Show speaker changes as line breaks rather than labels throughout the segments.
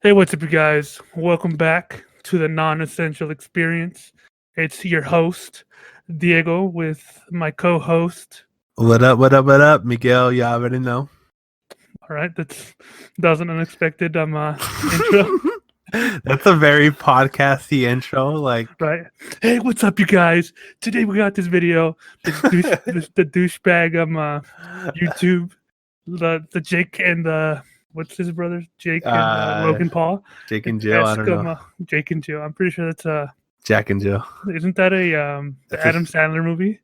Hey, what's up, you guys? Welcome back to the non-essential experience. It's your host, Diego, with my co-host.
What up, what up, what up, Miguel? You already know.
All right, that was an unexpected intro,
That's a very podcasty intro. Like,
right? Hey, what's up, you guys? Today we got this video. The douchebag YouTube, the Jake and the what's his brothers, Jake and
uh,
Logan Paul.
Jake
It's
and Jill. I
esque
don't know.
Jake and Jill. I'm pretty sure that's
Jack and Jill.
isn't that a the
It's a,
Adam Sandler movie?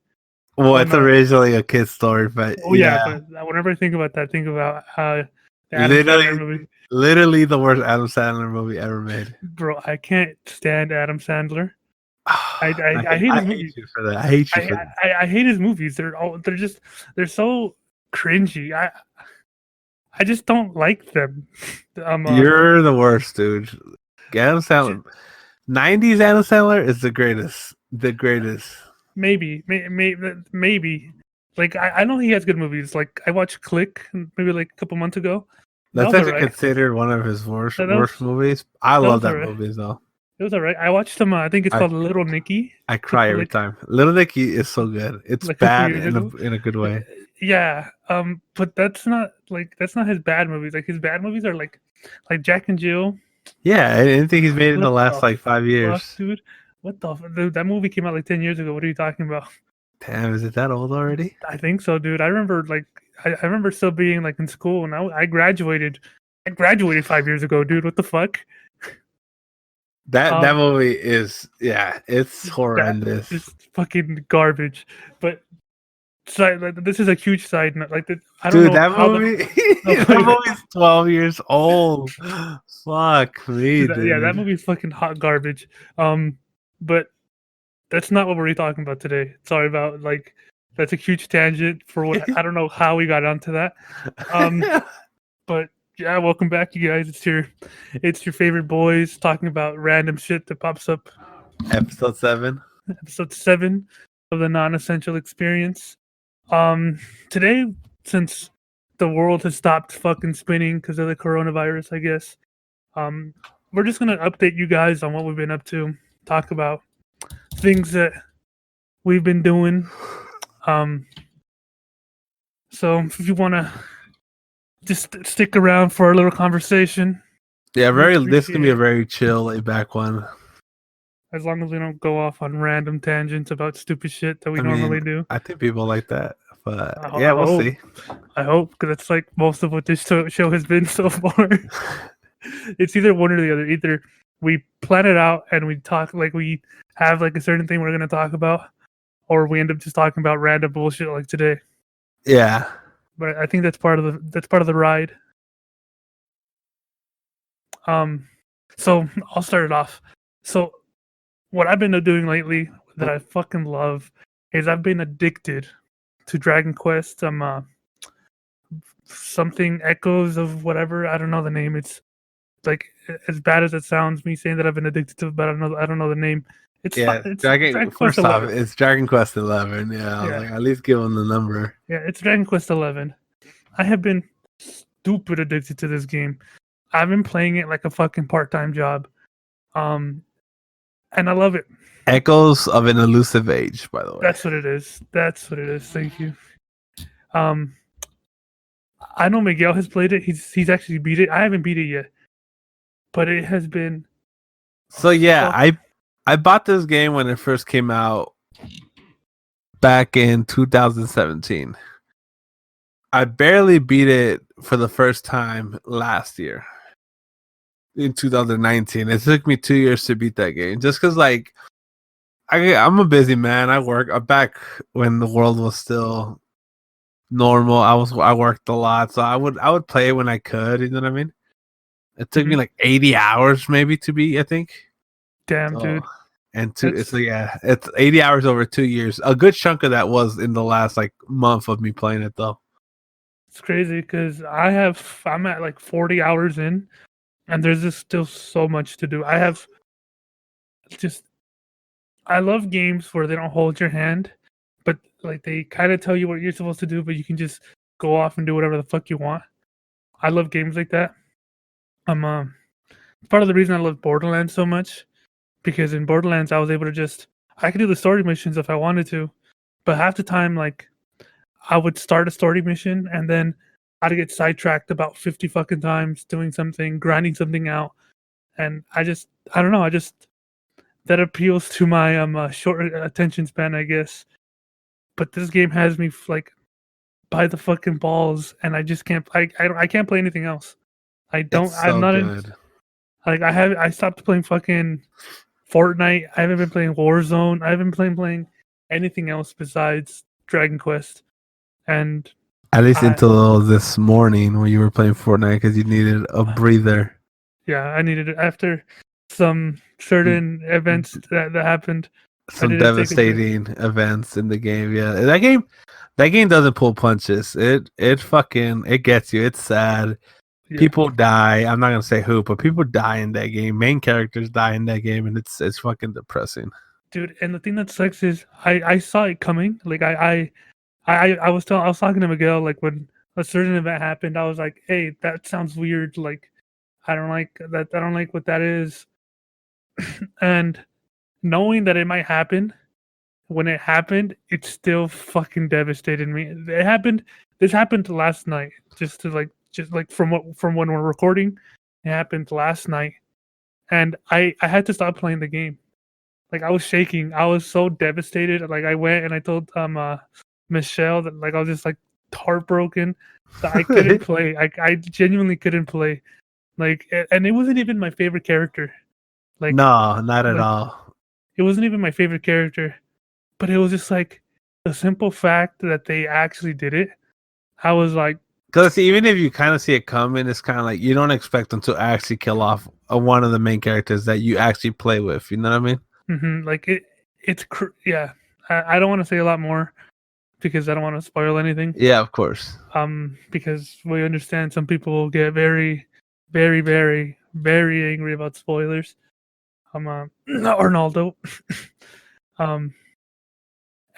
well,
From
it's originally a kid's story, but
oh yeah,
yeah,
but whenever I think about that, think about the Adam Sandler
literally,
movie.
literally the worst Adam Sandler movie ever made.
Bro, I can't stand Adam Sandler. I hate
I
his
hate
movies.
you for that. I hate you
I,
for that.
I hate his movies. They're so cringy. I just don't like them.
You're the worst, dude. Adam Sandler, 90s Adam Sandler is the greatest. The greatest.
Maybe. Like I know he has good movies. Like I watched Click maybe like a couple months ago. That
That's
was
actually
alright.
considered one of his worst
That was
movies. I
that
love
was
that
alright.
movie though.
It was alright. I watched him. I think it's
I
called Little Nicky.
I cry every
Like
time. Little Nicky is so good. It's
like a couple
bad
years ago.
in a good way.
Yeah. But that's not his bad movies. Like his bad movies are like Jack and Jill.
Yeah, anything he's made in the
What
last
the
like 5
fuck,
years.
dude? What the dude? That movie came out like 10 years ago. What are you talking about?
Damn, is it that old already?
I think so, dude. I remember I remember still being like in school, and I graduated. I graduated 5 years ago, dude. What the fuck?
That movie is it's
That
horrendous.
just fucking garbage. But this is a huge side note. Like I don't
Dude,
know
that
how
movie
the
that movie's 12 years old. Fuck me,
yeah, that
dude.
movie is fucking hot garbage. But that's not what we're really talking about today. Sorry about that's a huge tangent for what I don't know how we got onto that. But yeah, welcome back, you guys. It's your favorite boys talking about random shit that pops up.
Episode 7.
Episode 7 of the non-essential experience. Today, since the world has stopped fucking spinning because of the coronavirus, I guess. We're just gonna update you guys on what we've been up to, talk about things that we've been doing. So if you wanna just stick around for a little conversation.
Yeah, this can be a
Appreciate it.
very chill, laid back one.
As long as we don't go off on random tangents about stupid shit that we normally do.
I think people like that. But
I,
yeah,
I
we'll
hope.
see.
I hope, because that's like most of what this show has been so far. It's either one or the other. Either we plan it out and we talk, like we have like a certain thing we're going to talk about, or we end up just talking about random bullshit like today.
Yeah.
But I think that's part of the ride. So I'll start it off. So what I've been doing lately that I fucking love is I've been addicted to Dragon Quest. Something echoes of whatever, I don't know the name. It's like as bad as it sounds, me saying that I've been addicted to it, but I don't know the name. It's Dragon Quest
First off,
11.
it's Dragon Quest 11. Yeah, I was like, at least give them the number.
Yeah, it's Dragon Quest 11. I have been stupid addicted to this game. I've been playing it like a fucking part-time job. And I love it.
Echoes of an Elusive Age, by the way.
That's what it is. Thank you. I know Miguel has played it. He's actually beat it. I haven't beat it yet. But it has been
so yeah, I bought this game when it first came out back in 2017. I barely beat it for the first time last year in 2019. It took me 2 years to beat that game just because like I'm a busy man. I work back when the world was still normal. I worked a lot, so I would play when I could. You know what I mean? It took me like 80 hours maybe to beat. I think.
Damn, dude.
And it's 80 hours over 2 years. A good chunk of that was in the last like month of me playing it though.
It's crazy because I'm at like 40 hours in, and there's just still so much to do. I love games where they don't hold your hand, but like they kind of tell you what you're supposed to do, but you can just go off and do whatever the fuck you want. I love games like that. part of the reason I love Borderlands so much, because in Borderlands I was able to I could do the story missions if I wanted to, but half the time like I would start a story mission and then I'd get sidetracked about 50 fucking times doing something, grinding something out, and I don't know, that appeals to my short attention span, I guess. But this game has me like by the fucking balls, and I just can't. I can't play anything else. I
It's
don't. I'm
so
not in.
good.
Like I stopped playing fucking Fortnite. I haven't been playing Warzone. I haven't been playing anything else besides Dragon Quest. And
At least
I
until this morning when you were playing Fortnite because you needed a breather.
yeah, I needed it after some certain events that happened. I
Some
needed to take a break.
devastating events in the game. Yeah, that game doesn't pull punches. It gets you. It's sad.
Yeah,
People die. I'm not gonna say who, but people die in that game. Main characters die in that game, and it's fucking depressing.
dude. And the thing that sucks is I saw it coming. Like I I was talking to Miguel like when a certain event happened. I was like, hey, that sounds weird. Like I don't like that. I don't like what that is. And knowing that it might happen, when it happened, it still fucking devastated me. It happened. This happened last night. Just like from when we're recording, it happened last night, and I had to stop playing the game. Like I was shaking. I was so devastated. Like I went and I told Michelle that like I was just like heartbroken that I couldn't play. I genuinely couldn't play. Like and it wasn't even my favorite character. Like
No, not at
like
all.
it wasn't even my favorite character. But it was just like the simple fact that they actually did it. I was like,
Because even if you kind of see it coming, it's kind of like you don't expect them to actually kill off one of the main characters that you actually play with. You know what I mean?
like yeah. I don't want to say a lot more because I don't want to spoil anything.
Yeah, of course.
Because we understand some people will get very, very, very, very angry about spoilers. Arnaldo. um,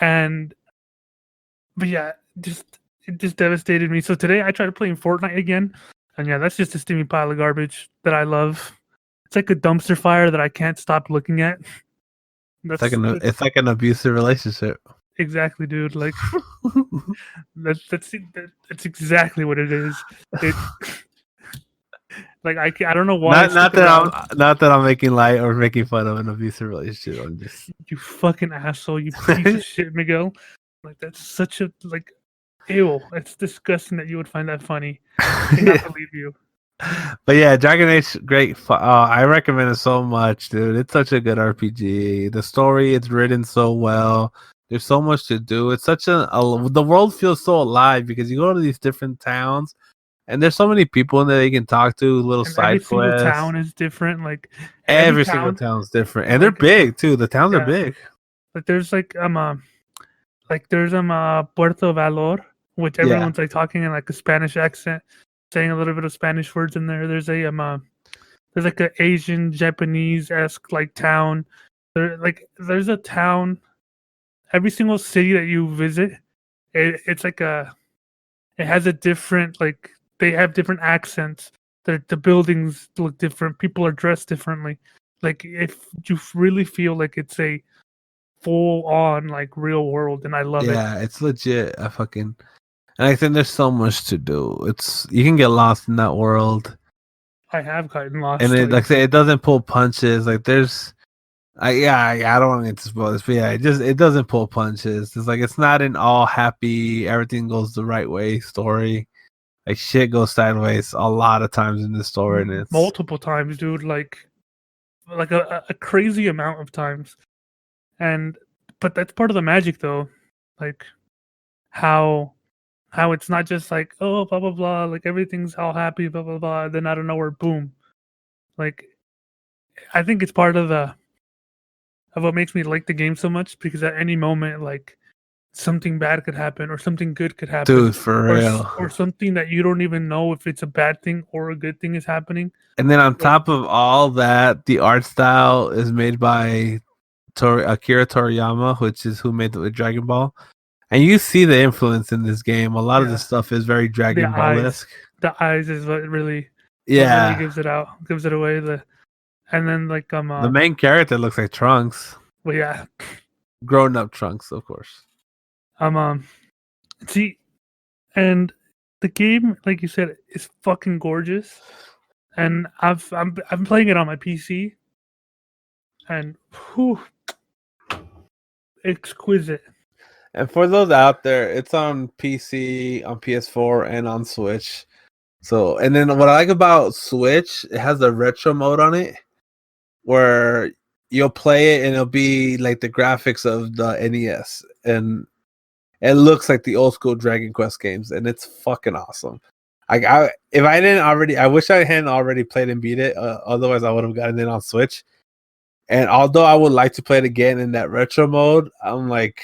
and but yeah, it just devastated me. So today I tried playing Fortnite again, and yeah, that's just a steamy pile of garbage that I love. It's like a dumpster fire that I can't stop looking at. That's
It's like an abusive relationship.
exactly, dude. Like that's exactly what it is. It like I don't know why I stick around.
Not that I'm making light or making fun of an abusive relationship. I'm just
You fucking asshole, you piece of shit, Miguel. Like that's such a like, ew. It's disgusting that you would find that funny. I cannot believe you.
But yeah, Dragon Age, great. I recommend it so much, dude. It's such a good RPG. The story, it's written so well. There's so much to do. It's such the world feels so alive because you go to these different towns and there's so many people in there you can talk to, little
And every
side
single
quests.
town is different. Like every
Every single
town,
town is different, and they're big too. The towns are
yeah.
big.
Like there's there's Puerto Valor, which
Yeah,
everyone's like talking in like a Spanish accent, saying a little bit of Spanish words in there. There's like an Asian Japanese esque like town. There's a town. Every single city that you visit, it's like it has a different like they have different accents. The buildings look different. People are dressed differently. Like if you really feel like it's a full on like real world, and I love it.
yeah, it's legit. And I think there's so much to do. You can get lost in that world,
I have gotten
and
lost.
it
Like
like I say, it doesn't pull punches. Like I don't want to get to spoil this, but yeah, it doesn't pull punches. It's like it's not an all happy, everything goes the right way story. Like shit goes sideways a lot of times in this story, and it's
multiple times, dude. Like a crazy amount of times. And but that's part of the magic, though. Like how it's not just like, oh, blah blah blah, like everything's all happy, blah blah blah. Then out of nowhere, boom. Like I think it's part of the of what makes me like the game so much, because at any moment, like something bad could happen or something good could happen,
dude, for
or
real.
or something that you don't even know if it's a bad thing or a good thing is happening.
And then on
Like
top of all that, the art style is made by Akira Toriyama, which is who made the Dragon Ball. And you see the influence in this game. A lot of the
yeah,
stuff is very
the
Dragon Ball
eyes,
esque.
the eyes is what really
Yeah,
gives it away. And then like
The main character looks like Trunks.
well yeah.
Grown up Trunks, of course.
See, and the game, like you said, is fucking gorgeous. And I'm playing it on my PC, and whew, exquisite.
And for those out there, it's on PC, on PS4, and on Switch. So, and then what I like about Switch, it has a retro mode on it, where you'll play it and it'll be like the graphics of the NES, and it looks like the old school Dragon Quest games, and it's fucking awesome. If I didn't already, I wish I hadn't already played and beat it. Otherwise, I would have gotten it on Switch. And although I would like to play it again in that retro mode, I'm like,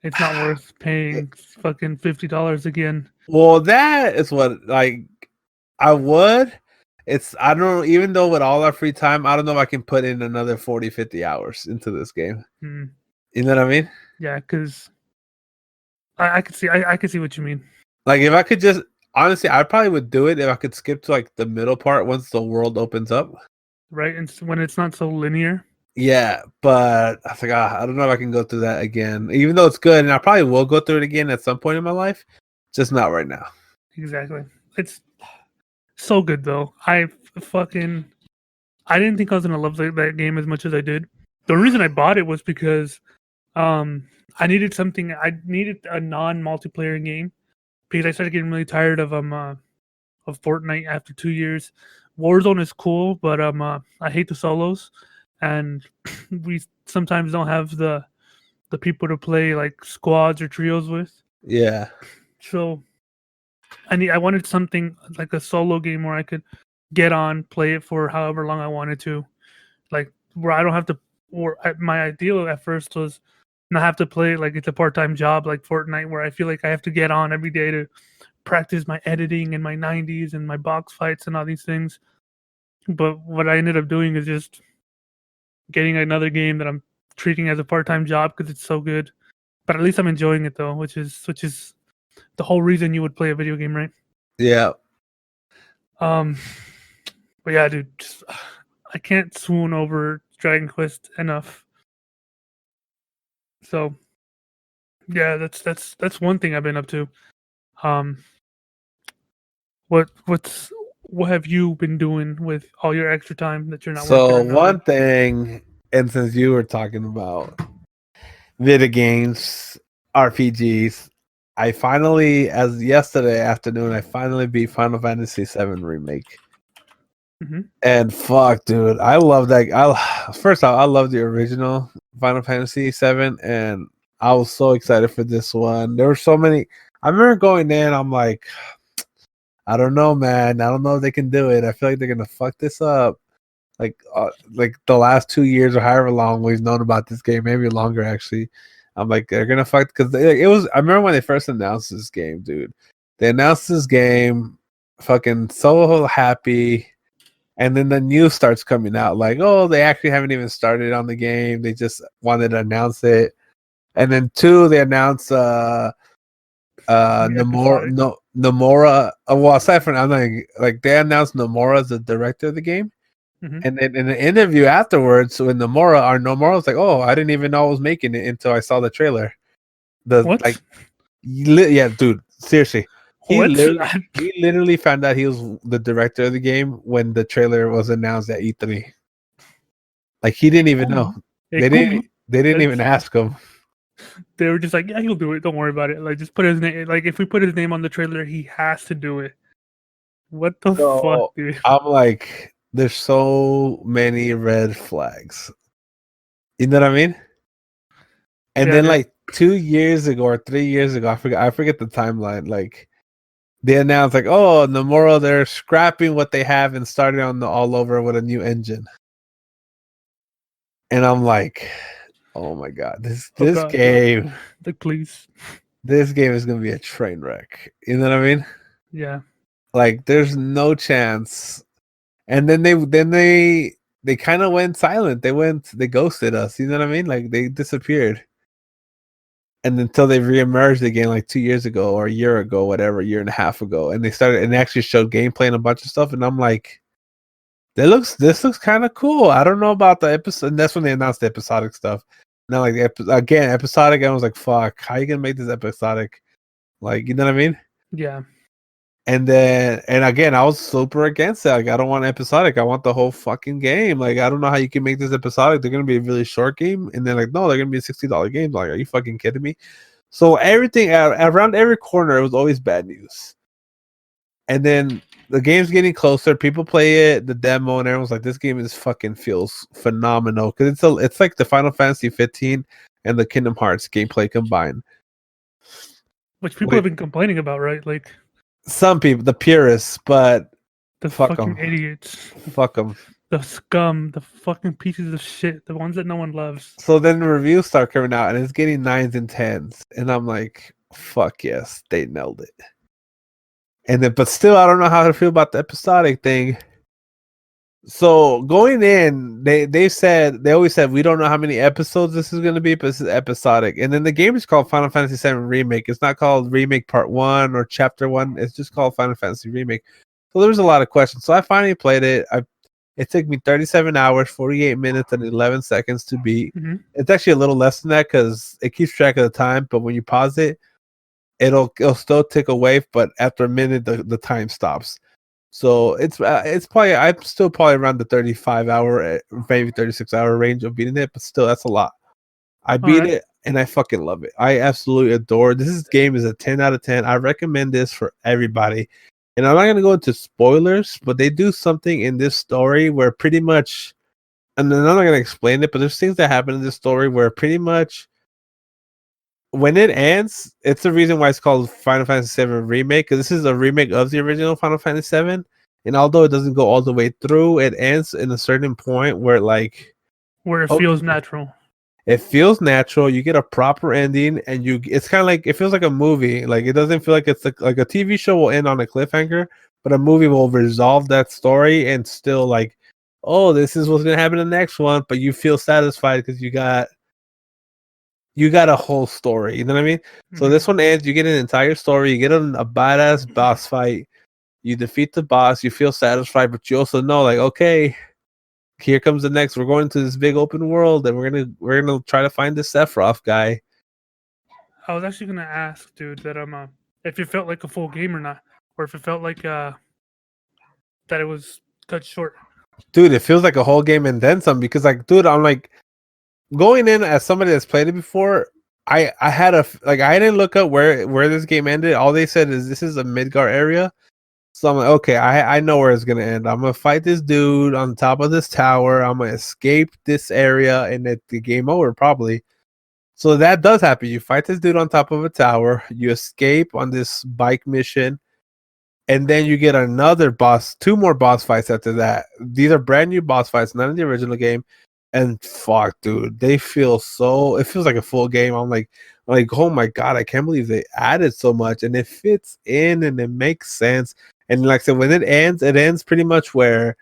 it's not worth paying fucking $50 again.
Well, that is what like I would. I don't know, even though with all our free time, I don't know if I can put in another 40, 50 hours into this game.
Hmm.
You know what I mean?
Yeah, because I could see I could see what you mean.
Like if I could just honestly, I probably would do it if I could skip to like the middle part once the world opens up.
Right, and when it's not so linear.
Yeah, but I was like, I don't know if I can go through that again. Even though it's good, and I probably will go through it again at some point in my life, just not right now.
Exactly. It's so good though. I didn't think I was gonna love that game as much as I did. The reason I bought it was because I needed something. I needed a non-multiplayer game because I started getting really tired of Fortnite after 2 years. Warzone is cool, but I hate the solos, and we sometimes don't have the people to play like squads or trios with.
Yeah.
So I wanted something like a solo game where I could get on, play it for however long I wanted to, like where I don't have to. Or my ideal at first was not have to play it like it's a part-time job like Fortnite, where I feel like I have to get on every day to practice my editing and my 90s and my box fights and all these things. But what I ended up doing is just getting another game that I'm treating as a part-time job because it's so good. But at least I'm enjoying it though, which is the whole reason you would play a video game, right?
Yeah.
But yeah, dude, I can't swoon over Dragon Quest enough. So yeah, that's one thing I've been up to. What have you been doing with all your extra time that you're not working
So
or nothing?
one thing, and since you were talking about video games, RPGs, I finally, as yesterday afternoon, I finally beat Final Fantasy VII Remake.
Mm-hmm.
And fuck, dude, I love that. First off, I love the original Final Fantasy VII, and I was so excited for this one. There were so many. I remember going in, I'm like, I don't know, man. I don't know if they can do it. I feel like they're gonna fuck this up. Like the last 2 years or however long we've known about this game, maybe longer actually. I'm like, they're gonna fuck because it was. I remember when they first announced this game, dude. They announced this game, fucking so happy, and then the news starts coming out like, oh, they actually haven't even started on the game. They just wanted to announce it, and then two, they announced Nomura. Well, aside from, I'm like they announced Nomura as the director of the game.
Mm-hmm.
And then in the interview afterwards, when Nomura was like, "Oh, I didn't even know I was making it until I saw the trailer."
What?
Yeah, dude, seriously, he
What?
literally found out he was the director of the game when the trailer was announced at E3. Like he didn't even know. They didn't even ask him.
They were just like, yeah, he'll do it. Don't worry about it. Like, just put his name. Like, if we put his name on the trailer, he has to do it. What the fuck, dude?
I'm like, there's so many red flags. You know what I mean? And
Yeah,
then
dude.
like 2 years ago or 3 years ago, I forget the timeline. Like they announced like, oh, Nomura, they're scrapping what they have and starting on the all over with a new engine. And I'm like, oh my god, this game,
please.
This game is gonna be a train wreck. You know what I mean?
Yeah.
Like there's no chance. And then they kind of went silent. They ghosted us. You know what I mean? Like they disappeared. And until they reemerged again like 2 years ago or a year ago, whatever, a year and a half ago, and they actually showed gameplay and a bunch of stuff, and I'm like, This looks kind of cool. I don't know about the episode. And that's when they announced the episodic stuff. Now, like again, episodic. I was like, "Fuck, how you gonna make this episodic?" Like, you know what I mean?
Yeah.
And then, and again, I was super against it. Like, I don't want episodic. I want the whole fucking game. Like, I don't know how you can make this episodic. They're gonna be a really short game, and then like, no, they're gonna be a $60 game. Like, are you fucking kidding me? So everything around every corner, it was always bad news. And then the game's getting closer. People play it, the demo, and everyone's like, "This game is fucking feels phenomenal," because it's like the Final Fantasy 15 and the Kingdom Hearts gameplay combined.
Which people have been complaining about, right? Like
some people, the purists, but
the
fuck
fucking
'em.
idiots,
Fuck them.
the scum, the fucking pieces of shit, the ones that no one loves.
So then the reviews start coming out, and it's getting 9s and 10s, and I'm like, "Fuck yes, they nailed it." And then, but still, I don't know how to feel about the episodic thing. So going in, they always said we don't know how many episodes this is going to be, but this is episodic. And then the game is called Final Fantasy VII Remake. It's not called Remake Part 1 or Chapter 1. It's just called Final Fantasy Remake. So there was a lot of questions. So I finally played it. It took me 37 hours, 48 minutes, and 11 seconds to beat.
Mm-hmm.
It's actually a little less than that because it keeps track of the time. But when you pause it, it'll still tick away. But after a minute, the time stops. So it's probably I'm still probably around the 35 hour, maybe 36 hour range of beating it, but still that's a lot. I beat it and I fucking love it. I absolutely adore it. This game is a 10 out of 10. I recommend this for everybody. And I'm not gonna go into spoilers, but they do something in this story where pretty much, and then I'm not gonna explain it, but there's things that happen in this story where pretty much when it ends, it's the reason why it's called Final Fantasy VII Remake, because this is a remake of the original Final Fantasy VII. And although it doesn't go all the way through, it ends in a certain point where
it feels natural.
It feels natural. You get a proper ending, and it's kind of like it feels like a movie. Like it doesn't feel like it's like a TV show will end on a cliffhanger, but a movie will resolve that story and still like, oh, this is what's gonna happen in the next one. But you feel satisfied because you got a whole story. You know what I mean? Mm-hmm. So this one ends. You get an entire story. You get a badass boss fight. You defeat the boss. You feel satisfied, but you also know, like, okay, here comes the next. We're going to this big open world, and we're gonna try to find this Sephiroth guy.
I was actually gonna ask, dude, that if it felt like a full game or not, or if it felt like that it was cut short.
Dude, it feels like a whole game and then some, because like, dude, I'm like going in as somebody that's played it before. I didn't look up where this game ended. All they said is this is a Midgar area. So I'm like, okay, I know where it's gonna end. I'm gonna fight this dude on top of this tower. I'm gonna escape this area, and the game over probably. So that does happen. You fight this dude on top of a tower. You escape on this bike mission, and then you get two more boss fights after that. These are brand new boss fights, not in the original game. And fuck, dude, it feels like a full game. I'm like, oh my god, I can't believe they added so much, and it fits in and it makes sense. And like I said, when it ends pretty much where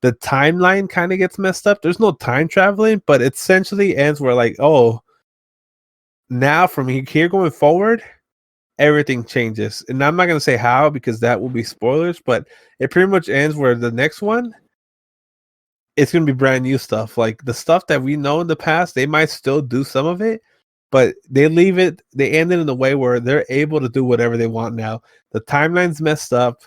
the timeline kind of gets messed up. There's no time traveling, but it essentially ends where like, oh, now from here going forward, everything changes. And I'm not gonna say how because that will be spoilers, but it pretty much ends where the next one, it's gonna be brand new stuff. Like the stuff that we know in the past, they might still do some of it, but they end it in a way where they're able to do whatever they want now. The timeline's messed up.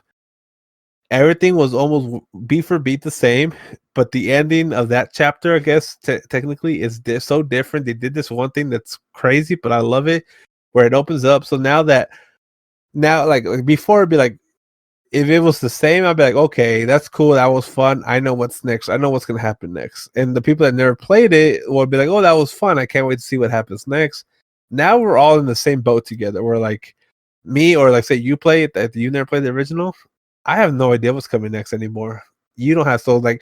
Everything was almost beat for beat the same, but the ending of that chapter, I guess, technically is so different. They did this one thing that's crazy, but I love it, where it opens up. So now like before, it'd be like, if it was the same, I'd be like, okay, that's cool. That was fun. I know what's next. I know what's going to happen next. And the people that never played it would be like, oh, that was fun. I can't wait to see what happens next. Now we're all in the same boat together. We're like me, or like say you play it, that you never played the original. I have no idea what's coming next anymore. You don't have to. Like,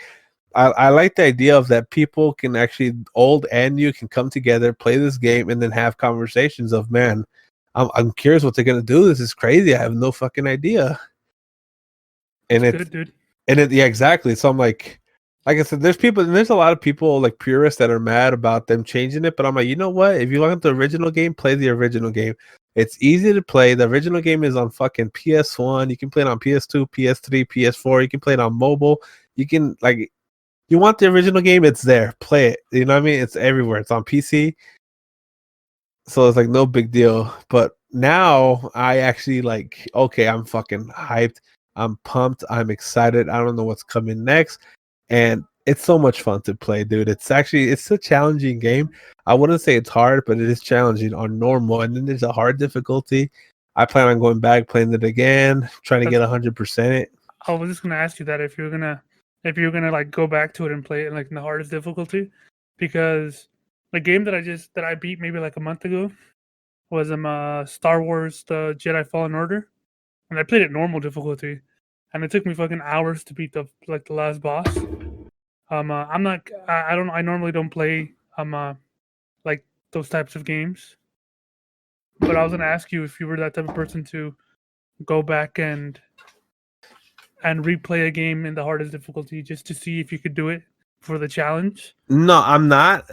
I like the idea of that people can actually, old and new, can come together, play this game, and then have conversations of, man, I'm curious what they're gonna do. This is crazy. I have no fucking idea. And it's good, dude. And yeah, exactly. So I'm like I said, there's a lot of people like purists that are mad about them changing it. But I'm like, you know what? If you want the original game, play the original game. It's easy to play. The original game is on fucking PS1. You can play it on PS2, PS3, PS4. You can play it on mobile. You can like you want the original game, it's there. Play it. You know what I mean? It's everywhere. It's on PC. So it's like no big deal. But now I actually like, okay, I'm fucking hyped. I'm pumped. I'm excited. I don't know what's coming next. And it's so much fun to play, dude. It's a challenging game. I wouldn't say it's hard, but it is challenging on normal. And then there's a hard difficulty. I plan on going back, playing it again, trying to get 100% it.
I was just gonna ask you that if you're gonna like go back to it and play it like in the hardest difficulty, because the game that I beat maybe like a month ago was Star Wars the Jedi Fallen Order, and I played it normal difficulty, and it took me fucking hours to beat the last boss. I'm not I normally don't play like those types of games, but I was gonna ask you if you were that type of person to go back and replay a game in the hardest difficulty just to see if you could do it for the challenge.
No, I'm not.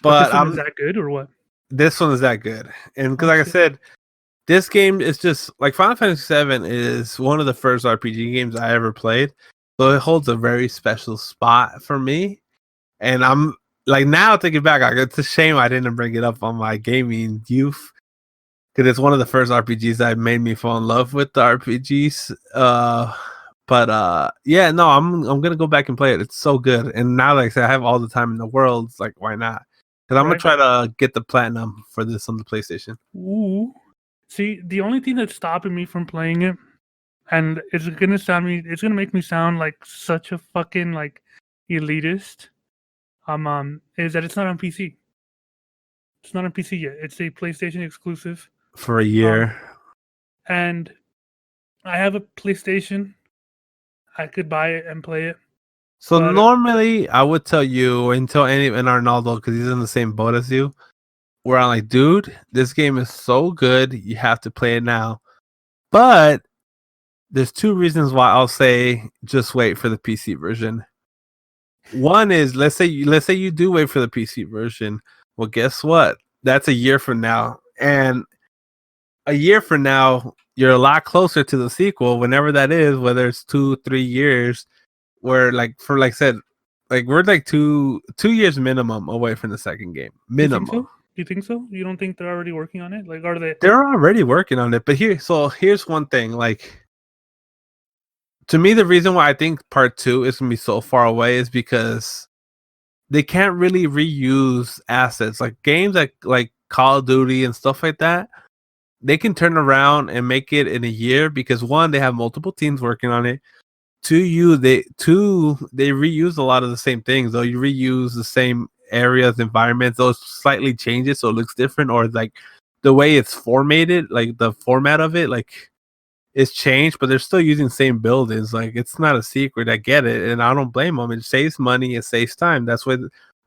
But this
But
one is that good or what?
This one is that good. And because,
Oh,
like
shit.
I said, this game is just like Final Fantasy VII is one of the first RPG games I ever played. So it holds a very special spot for me. And I'm like, now thinking back, like, it's a shame I didn't bring it up on my gaming youth. Because it's one of the first RPGs that made me fall in love with the RPGs. Yeah, no, I'm gonna go back and play it. It's so good. And now, like I said, I have all the time in the world. It's like, why not? Because I'm gonna try to get the platinum for this on the PlayStation.
Ooh. See, the only thing that's stopping me from playing it, and it's gonna make me sound like such a fucking like elitist. Is that it's not on PC. It's not on PC yet. It's a PlayStation exclusive
For a year.
And I have a PlayStation. I could buy it and play it.
So normally I would tell you and tell and Arnaldo, because he's in the same boat as you, where I'm like, dude, this game is so good, you have to play it now. But there's two reasons why I'll say just wait for the PC version. One is let's say you do wait for the PC version. Well, guess what? That's a year from now. And a year from now, you're a lot closer to the sequel, whenever that is, whether it's 2-3 years, where like I said, like we're like two years minimum away from the second game. Minimum.
Do you think so? You don't think they're already working on it? Like, are they?
They're already working on it. But here's one thing. Like, to me, the reason why I think part 2 is gonna be so far away is because they can't really reuse assets. Like games like Call of Duty and stuff like that, they can turn around and make it in a year because one, they have multiple teams working on it. Two, they reuse a lot of the same things. Though you reuse the same areas, environments, those slightly change it so it looks different, or like the way it's formatted, like the format of it, like it's changed, but they're still using the same buildings. Like it's not a secret. I get it, and I don't blame them. It saves money, it saves time. That's what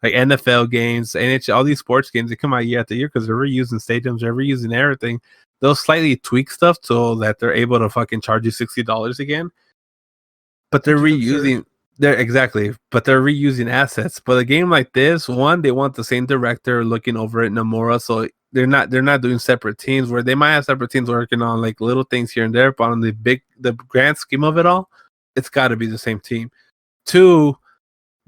like NFL games, NHL, all these sports games, they come out year after year because they're reusing stadiums, they're reusing everything. They'll slightly tweak stuff so that they're able to fucking charge you $60 again. But they're reusing but they're reusing assets. But a game like this, one, they want the same director looking over it, Nomura, so they're not doing separate teams where they might have separate teams working on like little things here and there, but on the grand scheme of it all, it's got to be the same team. Two,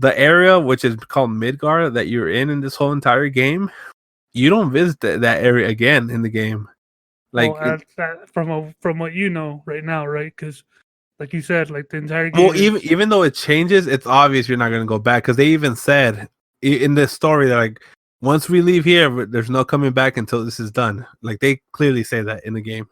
the area which is called Midgar that you're in this whole entire game, you don't visit that area again in the game. Like
from what you know right now, right? Because like you said, like the entire game.
Well, even though it changes, it's obvious you're not going to go back because they even said in this story that like once we leave here, there's no coming back until this is done. Like they clearly say that in the game.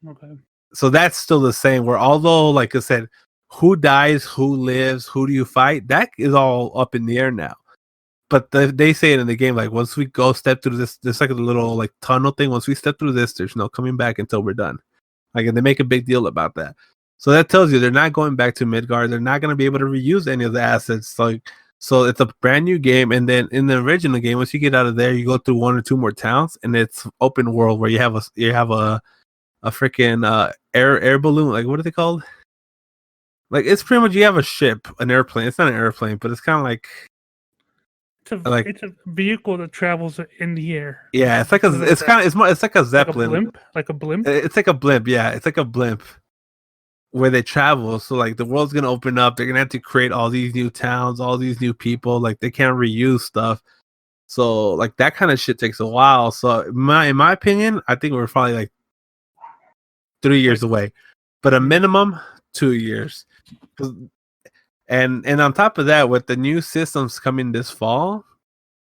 Okay.
So that's still the same. Where although, like I said, who dies, who lives, who do you fight? That is all up in the air now. But they say it in the game, like once we go step through this, there's like a little like tunnel thing. Once we step through this, there's no coming back until we're done. Like, and they make a big deal about that. So that tells you they're not going back to Midgard. They're not going to be able to reuse any of the assets. Like, so it's a brand new game. And then in the original game, once you get out of there, you go through 1 or 2 more towns, and it's open world where you have a freaking air balloon. Like, what are they called? Like, it's pretty much you have a ship, an airplane. It's not an airplane, but it's kind of like
it's a vehicle that travels in the air.
Yeah, it's like it's like a zeppelin.
Like a blimp.
It's like a blimp. Yeah, it's like a blimp. where they travel. So like the world's gonna open up. They're gonna have to create all these new towns, all these new people. Like they can't reuse stuff. So like that kind of shit takes a while. So in my opinion, I think we're probably like 3 years away, but a minimum 2 years. And on top of that, with the new systems coming this fall,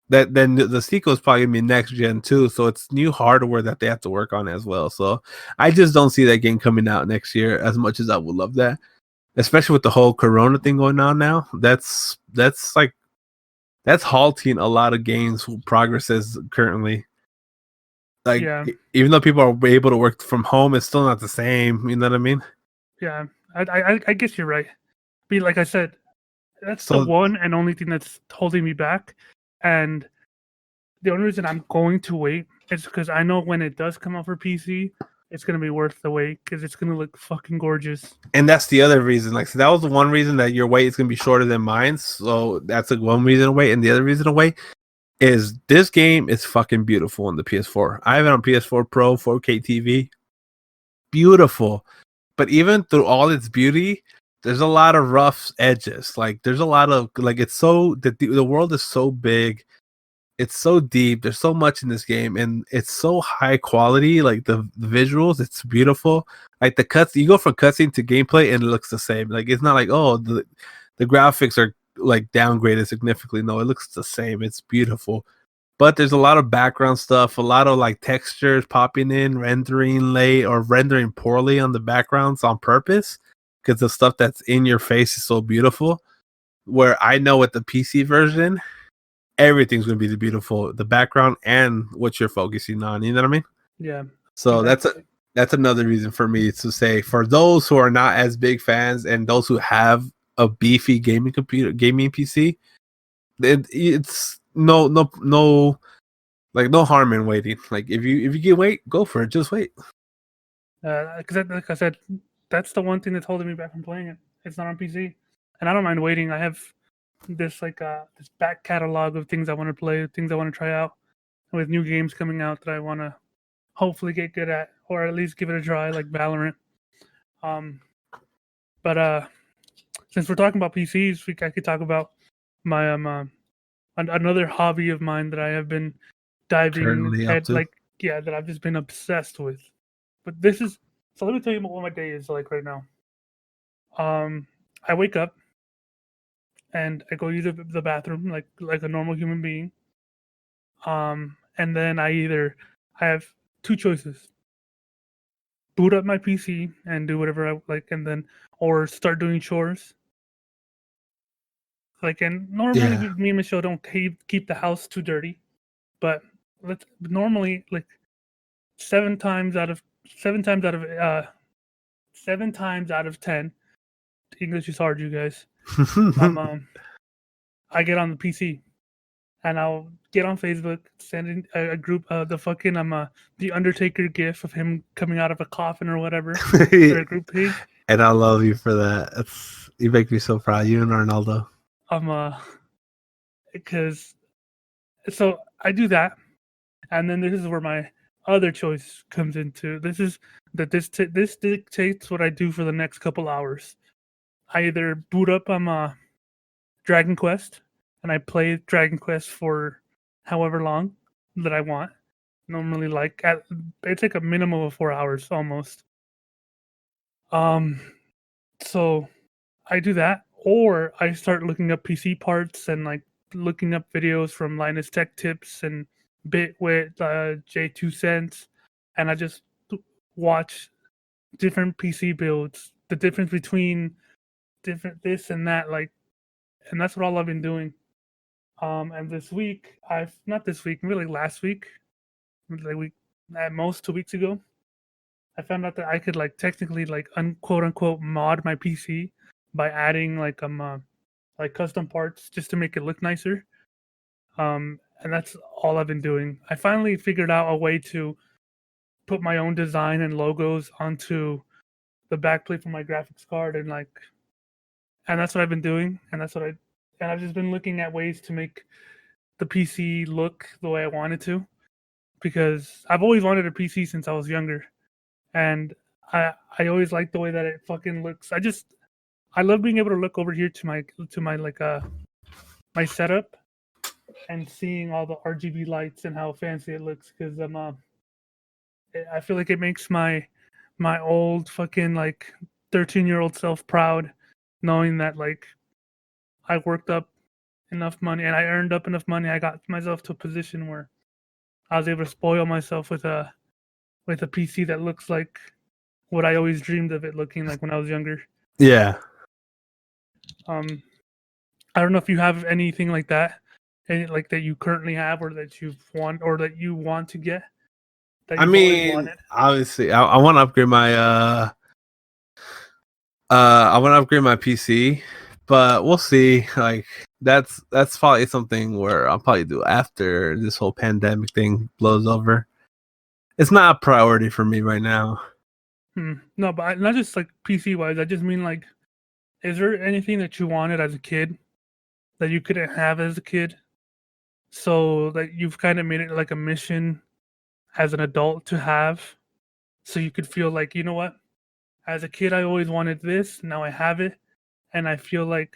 that then the sequel is probably gonna be next gen too. So it's new hardware that they have to work on as well. So I just don't see that game coming out next year as much as I would love that, especially with the whole Corona thing going on now. That's halting a lot of games progresses currently. Like even though people are able to work from home, it's still not the same. You know what I mean?
Yeah, I guess you're right. But like I said, that's the one and only thing that's holding me back. And the only reason I'm going to wait is because I know when it does come out for PC, it's gonna be worth the wait because it's gonna look fucking gorgeous.
And that's the other reason. Like, so that was the one reason that your wait is gonna be shorter than mine. So that's like one reason to wait. And the other reason to wait is this game is fucking beautiful on the PS4. I have it on PS4 Pro, 4K TV. Beautiful. But even through all its beauty, there's a lot of rough edges. Like there's a lot of like it's so the world is so big. It's so deep. There's so much in this game, and it's so high quality. Like the visuals, it's beautiful. Like the cuts, you go from cutscene to gameplay, and it looks the same. Like it's not like the graphics are like downgraded significantly. No, it looks the same. It's beautiful, but there's a lot of background stuff, a lot of like textures popping in, rendering late or rendering poorly on the backgrounds on purpose because the stuff that's in your face is so beautiful. Where I know with the PC version, everything's going to be beautiful, the background and what you're focusing on. You know what I mean?
Yeah.
So that's another reason for me to say, for those who are not as big fans and those who have a beefy gaming PC, it's no harm in waiting. Like if you can wait, go for it. Just wait.
Because like I said, that's the one thing that's holding me back from playing it. It's not on PC, and I don't mind waiting. I have this this back catalog of things I want to play, things I want to try out, with new games coming out that I want to hopefully get good at, or at least give it a try, like Valorant. But since we're talking about PCs, I could talk about my another hobby of mine that I have been diving at, that I've just been obsessed with. But this is so. Let me tell you what my day is like right now. I wake up and I go use the bathroom like a normal human being. And then I have two choices: boot up my PC and do whatever I like, and then or start doing chores. Like, and normally me and Michelle don't keep the house too dirty, but normally like 7 times out of 10. English is hard, you guys. I get on the PC and I'll get on Facebook, send in a group the fucking the Undertaker gif of him coming out of a coffin or whatever for a group page.
And I love you for that. You make me so proud. You and Arnaldo.
Because so I do that, and then this is where my other choice comes into. This dictates what I do for the next couple hours. I either boot up Dragon Quest, and I play Dragon Quest for however long that I want. Normally, it's like a minimum of 4 hours almost. So I do that, or I start looking up PC parts and like looking up videos from Linus Tech Tips and Bitwit, J2 and I just watch different PC builds, the difference between different this and that, and that's what all I've been doing. And this week, really last week, at most 2 weeks ago, I found out that I could technically quote unquote mod my PC by adding custom parts just to make it look nicer. And that's all I've been doing. I finally figured out a way to put my own design and logos onto the backplate for my graphics card, and that's what I've been doing, and I've just been looking at ways to make the PC look the way I wanted to, because I've always wanted a PC since I was younger, and I always like the way that it fucking looks. I love being able to look over here to my like my setup and seeing all the RGB lights and how fancy it looks because I feel like it makes my old fucking like 13-year-old self proud, knowing that like I worked up enough money and I earned up enough money. I got myself to a position where I was able to spoil myself with a PC that looks like what I always dreamed of it looking like when I was younger.
Yeah.
Um, I don't know if you have anything like that, like that you currently have, or that you've want, or that you want to get. That
I
you've always
mean,
wanted.
obviously, I want to upgrade my I want to upgrade my PC, but we'll see. Like that's probably something where I'll probably do after this whole pandemic thing blows over. It's not a priority for me right now.
No, but not just like PC wise. I just mean like, is there anything that you wanted as a kid that you couldn't have as a kid? So that you've kind of made it like a mission as an adult to have, so you could feel like, you know what? As a kid, I always wanted this. Now I have it, and I feel like,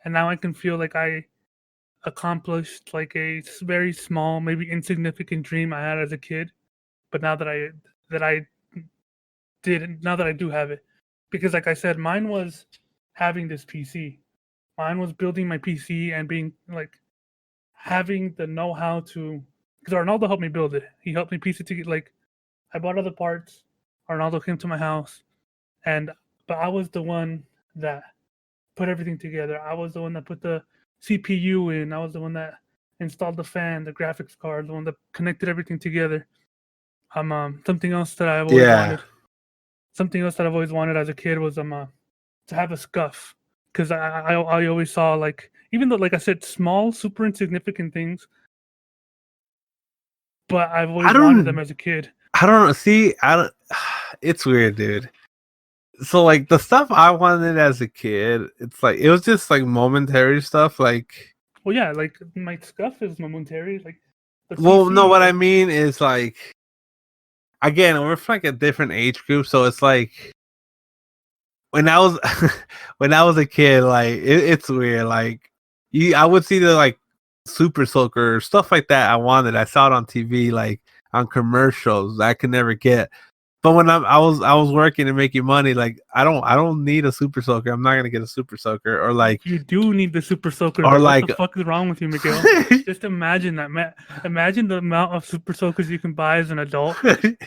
and now I can feel like I accomplished like a very small, maybe insignificant dream I had as a kid. But now that I did, now that I do have it, because like I said, mine was having this PC. Mine was building my PC and being like having the know-how to. Because Arnaldo helped me build it. He helped me piece it together. Like I bought all the parts. Arnaldo came to my house, and but I was the one that put everything together. I was the one that put the CPU in. I was the one that installed the fan, the graphics card, the one that connected everything together. Something else that I've always
Yeah.
wanted. Something else that I've always wanted as a kid was to have a scuff, because I always saw, like, even though, like I said, small, super insignificant things, but I've always wanted them as a kid.
I don't see. I don't. It's weird, dude. So like the stuff I wanted as a kid, it's like it was just like momentary stuff. Like,
well, yeah, like my scuff is momentary. Like,
well, no, what
like,
I mean is like, again, we're from like a different age group, so it's like when I was when I was a kid, like it's weird. Like, I would see the like Super Soaker stuff like that. I wanted. I saw it on TV, like on commercials. I could never get. But when I was working and making money, like I don't need a Super Soaker. I'm not gonna get a Super Soaker or like
you do need the Super Soaker.
Or
bro.
like,
what the fuck is wrong with you, Miguel? Just imagine that, imagine the amount of Super Soakers you can buy as an adult,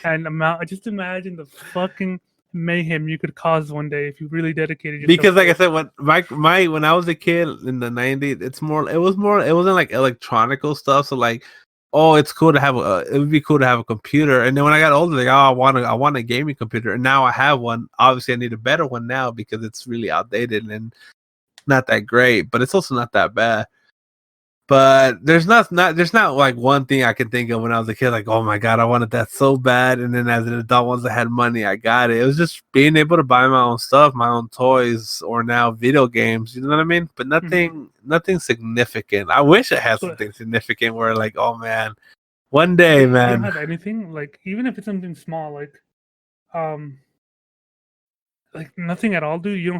and just imagine the fucking mayhem you could cause one day if you really dedicated yourself.
Because like I said, when I was a kid in the 90s, it wasn't like electronical stuff. So like, oh, it's cool to have it would be cool to have a computer. And then when I got older, like, oh, I want a gaming computer, and now I have one. Obviously, I need a better one now because it's really outdated and not that great, but it's also not that bad. But there's not like one thing I can think of when I was a kid, like, oh my god, I wanted that so bad. And then as an adult, once I had money, I got it. It was just being able to buy my own stuff, my own toys, or now video games. You know what I mean? But nothing significant. I wish I had something significant where, like, oh man, one day, man.
You don't have anything, like, even if it's something small, like nothing at all, dude. You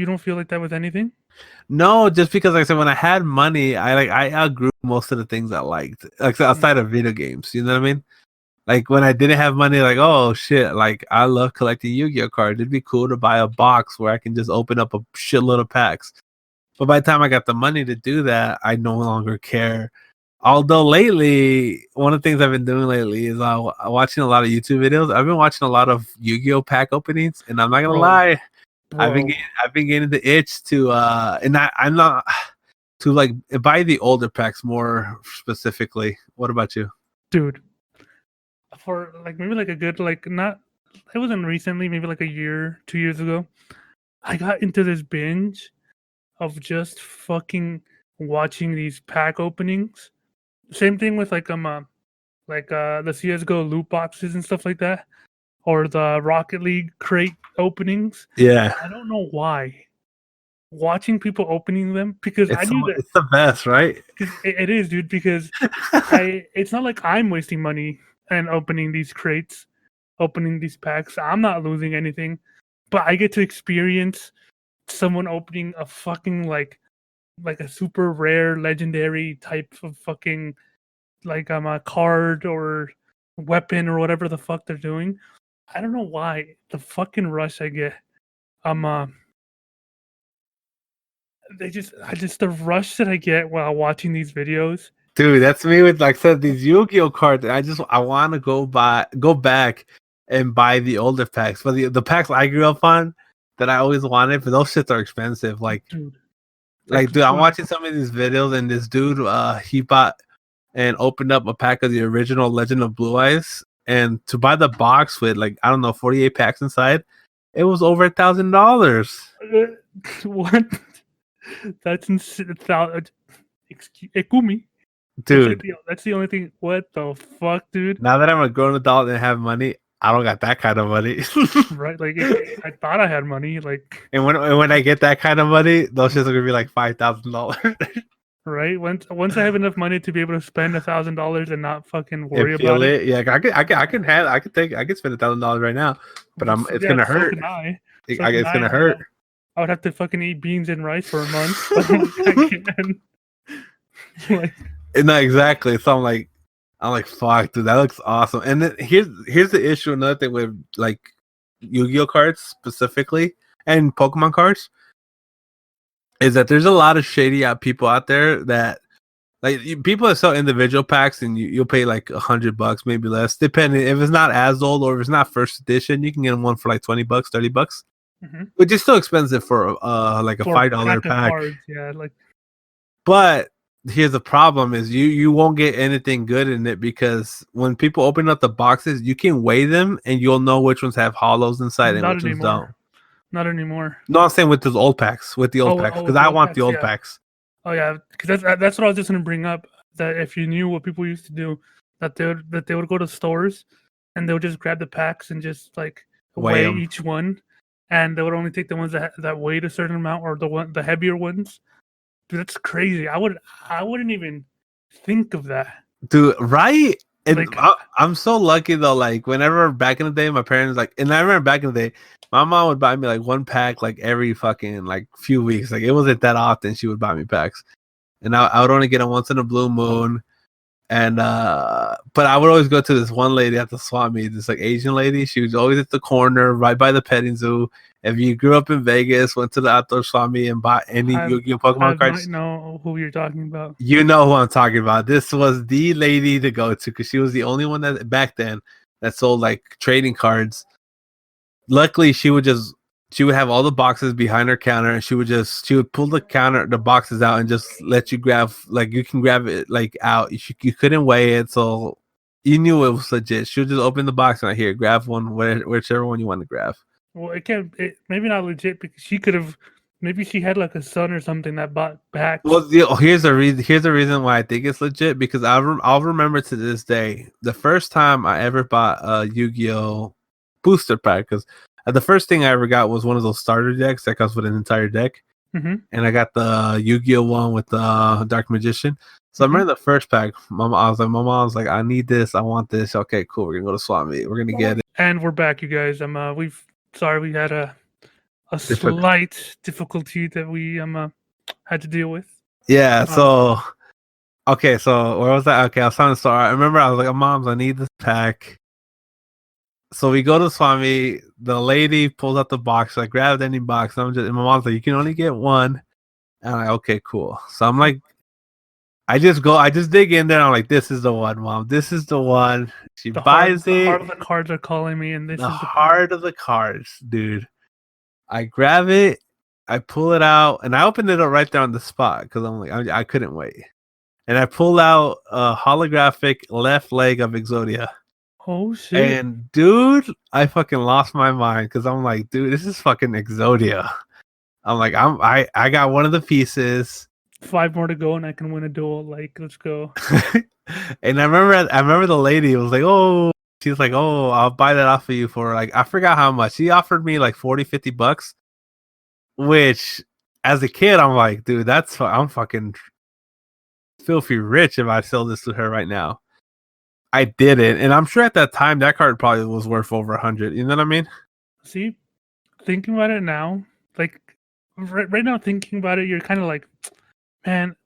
don't feel like that with anything?
No, just because, like I said, when I had money, I outgrew most of the things I liked, like outside of video games. You know what I mean? Like when I didn't have money, like, oh shit, like I love collecting Yu-Gi-Oh cards. It'd be cool to buy a box where I can just open up a shitload of packs. But by the time I got the money to do that, I no longer care. Although lately, one of the things I've been doing lately is watching a lot of YouTube videos. I've been watching a lot of Yu-Gi-Oh pack openings, and I'm not gonna lie, I've been getting the itch to I'm not to like buy the older packs more specifically. What about you,
dude? For like maybe like a good not, it wasn't recently, maybe like a year, 2 years ago, I got into this binge of just fucking watching these pack openings. Same thing with like the CS:GO loot boxes and stuff like that, or the Rocket League crate openings.
Yeah,
I don't know why. Watching people opening them, because I knew that
it's the best, right?
Because it is, dude. Because it's not like I'm wasting money and opening these crates. opening these packs. I'm not losing anything, but I get to experience someone opening a fucking like a super rare legendary type of fucking like a card or weapon or whatever the fuck they're doing. I don't know why the fucking rush I get. I just the rush that I get while watching these videos.
Dude, that's me with like said these Yu-Gi-Oh cards. I want to go back and buy the older packs, but the packs I grew up on that I always wanted, but those shits are expensive.
Dude,
Dude, I'm watching some of these videos, and this dude, he bought and opened up a pack of the original Legend of Blue Eyes, and to buy the box with like I don't know 48 packs inside, it was over $1,000.
What? That's insane. Ekumi.
Dude,
That's the only thing. What the fuck, dude?
now that I'm a grown adult and have money, I don't got that kind of money.
Right? Like, I thought I had money. Like,
and when I get that kind of money, those shits are gonna be like $5,000.
right? Once I have enough money to be able to spend $1,000 and not fucking worry
And feel
about it.
Yeah, I can spend $1,000 right now, but it's gonna
So
hurt.
can I.
It's gonna hurt.
I would have to fucking eat beans and rice for a month. But I can. Like,
No, exactly. So I'm like, fuck, dude, that looks awesome. And then here's the issue. Another thing with like Yu-Gi-Oh cards specifically and Pokemon cards is that there's a lot of shady people out there that like people that sell individual packs, and you'll pay like $100, maybe less, depending if it's not as old or if it's not first edition. You can get one for like $20, $30, which is still expensive for like a $5 pack.
Cards, yeah, like.
But here's the problem: is you won't get anything good in it because when people open up the boxes, you can weigh them and you'll know which ones have hollows inside and which ones don't.
Not anymore.
No, I'm saying with those old packs, because I want the old packs.
Oh yeah, because that's what I was just gonna bring up. That if you knew what people used to do, that they would go to stores and they would just grab the packs and just like weigh each one, and they would only take the ones that weighed a certain amount or the heavier ones. Dude, that's crazy. I wouldn't even think of that.
Dude, right? And
like,
I'm so lucky though. Like whenever back in the day, my parents and I remember back in the day, my mom would buy me like one pack like every fucking like few weeks. Like it wasn't that often she would buy me packs, and I would only get them once in a blue moon. And but I would always go to this one lady at the swap meet, this like Asian lady. She was always at the corner right by the petting zoo. If you grew up in Vegas, went to the outdoor swap meet and bought any Yu-Gi-Oh Pokemon cards,
I might know who you're talking about.
You know who I'm talking about. This was the lady to go to because she was the only one that back then that sold like trading cards. Luckily, she would have all the boxes behind her counter, and she would pull the boxes out and just let you grab, like you can grab it like out. You couldn't weigh it, so you knew it was legit. She would just open the box and like, here, grab one, whichever one you want to grab.
Well, maybe not legit because she could have. Maybe she had like a son or something that bought packs.
Well, here's the reason why I think it's legit, because I'll remember to this day the first time I ever bought a Yu-Gi-Oh booster pack, because the first thing I ever got was one of those starter decks that comes with an entire deck, and I got the Yu-Gi-Oh one with the Dark Magician. So I remember the first pack. My mom was like, I need this, I want this. Okay, cool. We're gonna go to swap meet. We're gonna get it.
And we're back, you guys. We had a slight difficulty that we had to deal with.
Yeah. So okay. So where was that? Okay, I was trying to start. I remember I was like, "Moms, I need this pack." So we go to Swami. The lady pulls out the box. I grabbed any box. And my mom's like, "You can only get one." And I'm like, "Okay, cool." So I'm like, I just dig in there. And I'm like, "This is the one, Mom. This is the one." She buys it.
The heart of the cards are calling me, and this is the
heart of the cards, dude. I grab it, I pull it out, and I opened it up right there on the spot because I'm like, I couldn't wait. And I pulled out a holographic left leg of Exodia.
Oh shit!
And dude, I fucking lost my mind because I'm like, dude, this is fucking Exodia. I'm like, I got one of the pieces.
5 more to go, and I can win a duel. Like, let's go.
And I remember the lady was like, oh. She's like, oh, I'll buy that off of you for like, I forgot how much. She offered me like $40-$50, which as a kid, I'm like, dude, I'm fucking filthy rich if I sell this to her right now. I didn't, and I'm sure at that time that card probably was worth over 100. You know what I mean?
See, thinking about it now, like right now, thinking about it, you're kind of like, man,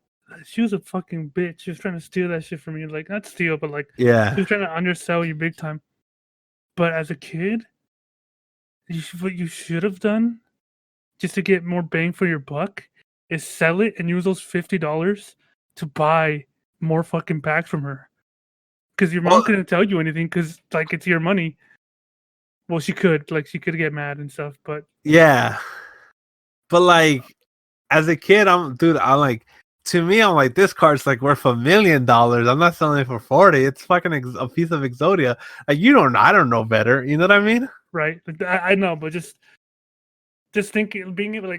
she was a fucking bitch. She was trying to steal that shit from you. Like, not steal, but like, she
Yeah.
was trying to undersell you big time. But as a kid, what you should have done just to get more bang for your buck is sell it and use those $50 to buy more fucking packs from her. Because your mom
Well,
couldn't tell you anything because like it's your money. Well, she could get mad and stuff, but
yeah, but like as a kid, I'm like, to me, I'm like, this card's like worth $1 million. I'm not selling it for 40. It's fucking a piece of Exodia. Like I don't know better. You know what I mean?
right, like, I know, but just thinking, being able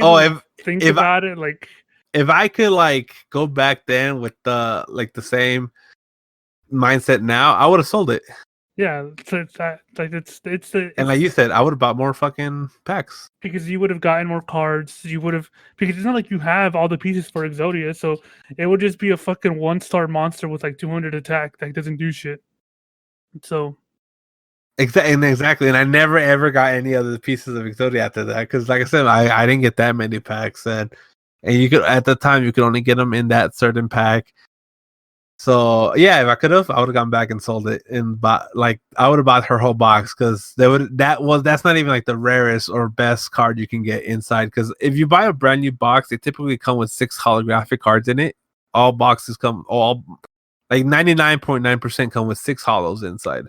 Oh,
to think
if I,
about it, like
if I could like go back then with the same mindset now, I would have sold it.
yeah, so it's that like
And like you said, I would have bought more fucking packs.
because you would have gotten more cards. You would have, because it's not like you have all the pieces for Exodia, so it would just be a fucking 1-star monster with like 200 attack that doesn't do shit. So
Exactly. And I never ever got any other pieces of Exodia after that because, like I said, I didn't get that many packs, and you could at the time you could only get them in that certain pack. So yeah, if I could have, I would have gone back and sold it and bought, like, I would have bought her whole box because that's not even like the rarest or best card you can get inside. Because if you buy a brand new box, they typically come with 6 holographic cards in it. All boxes come all like 99.9% come with 6 holos inside.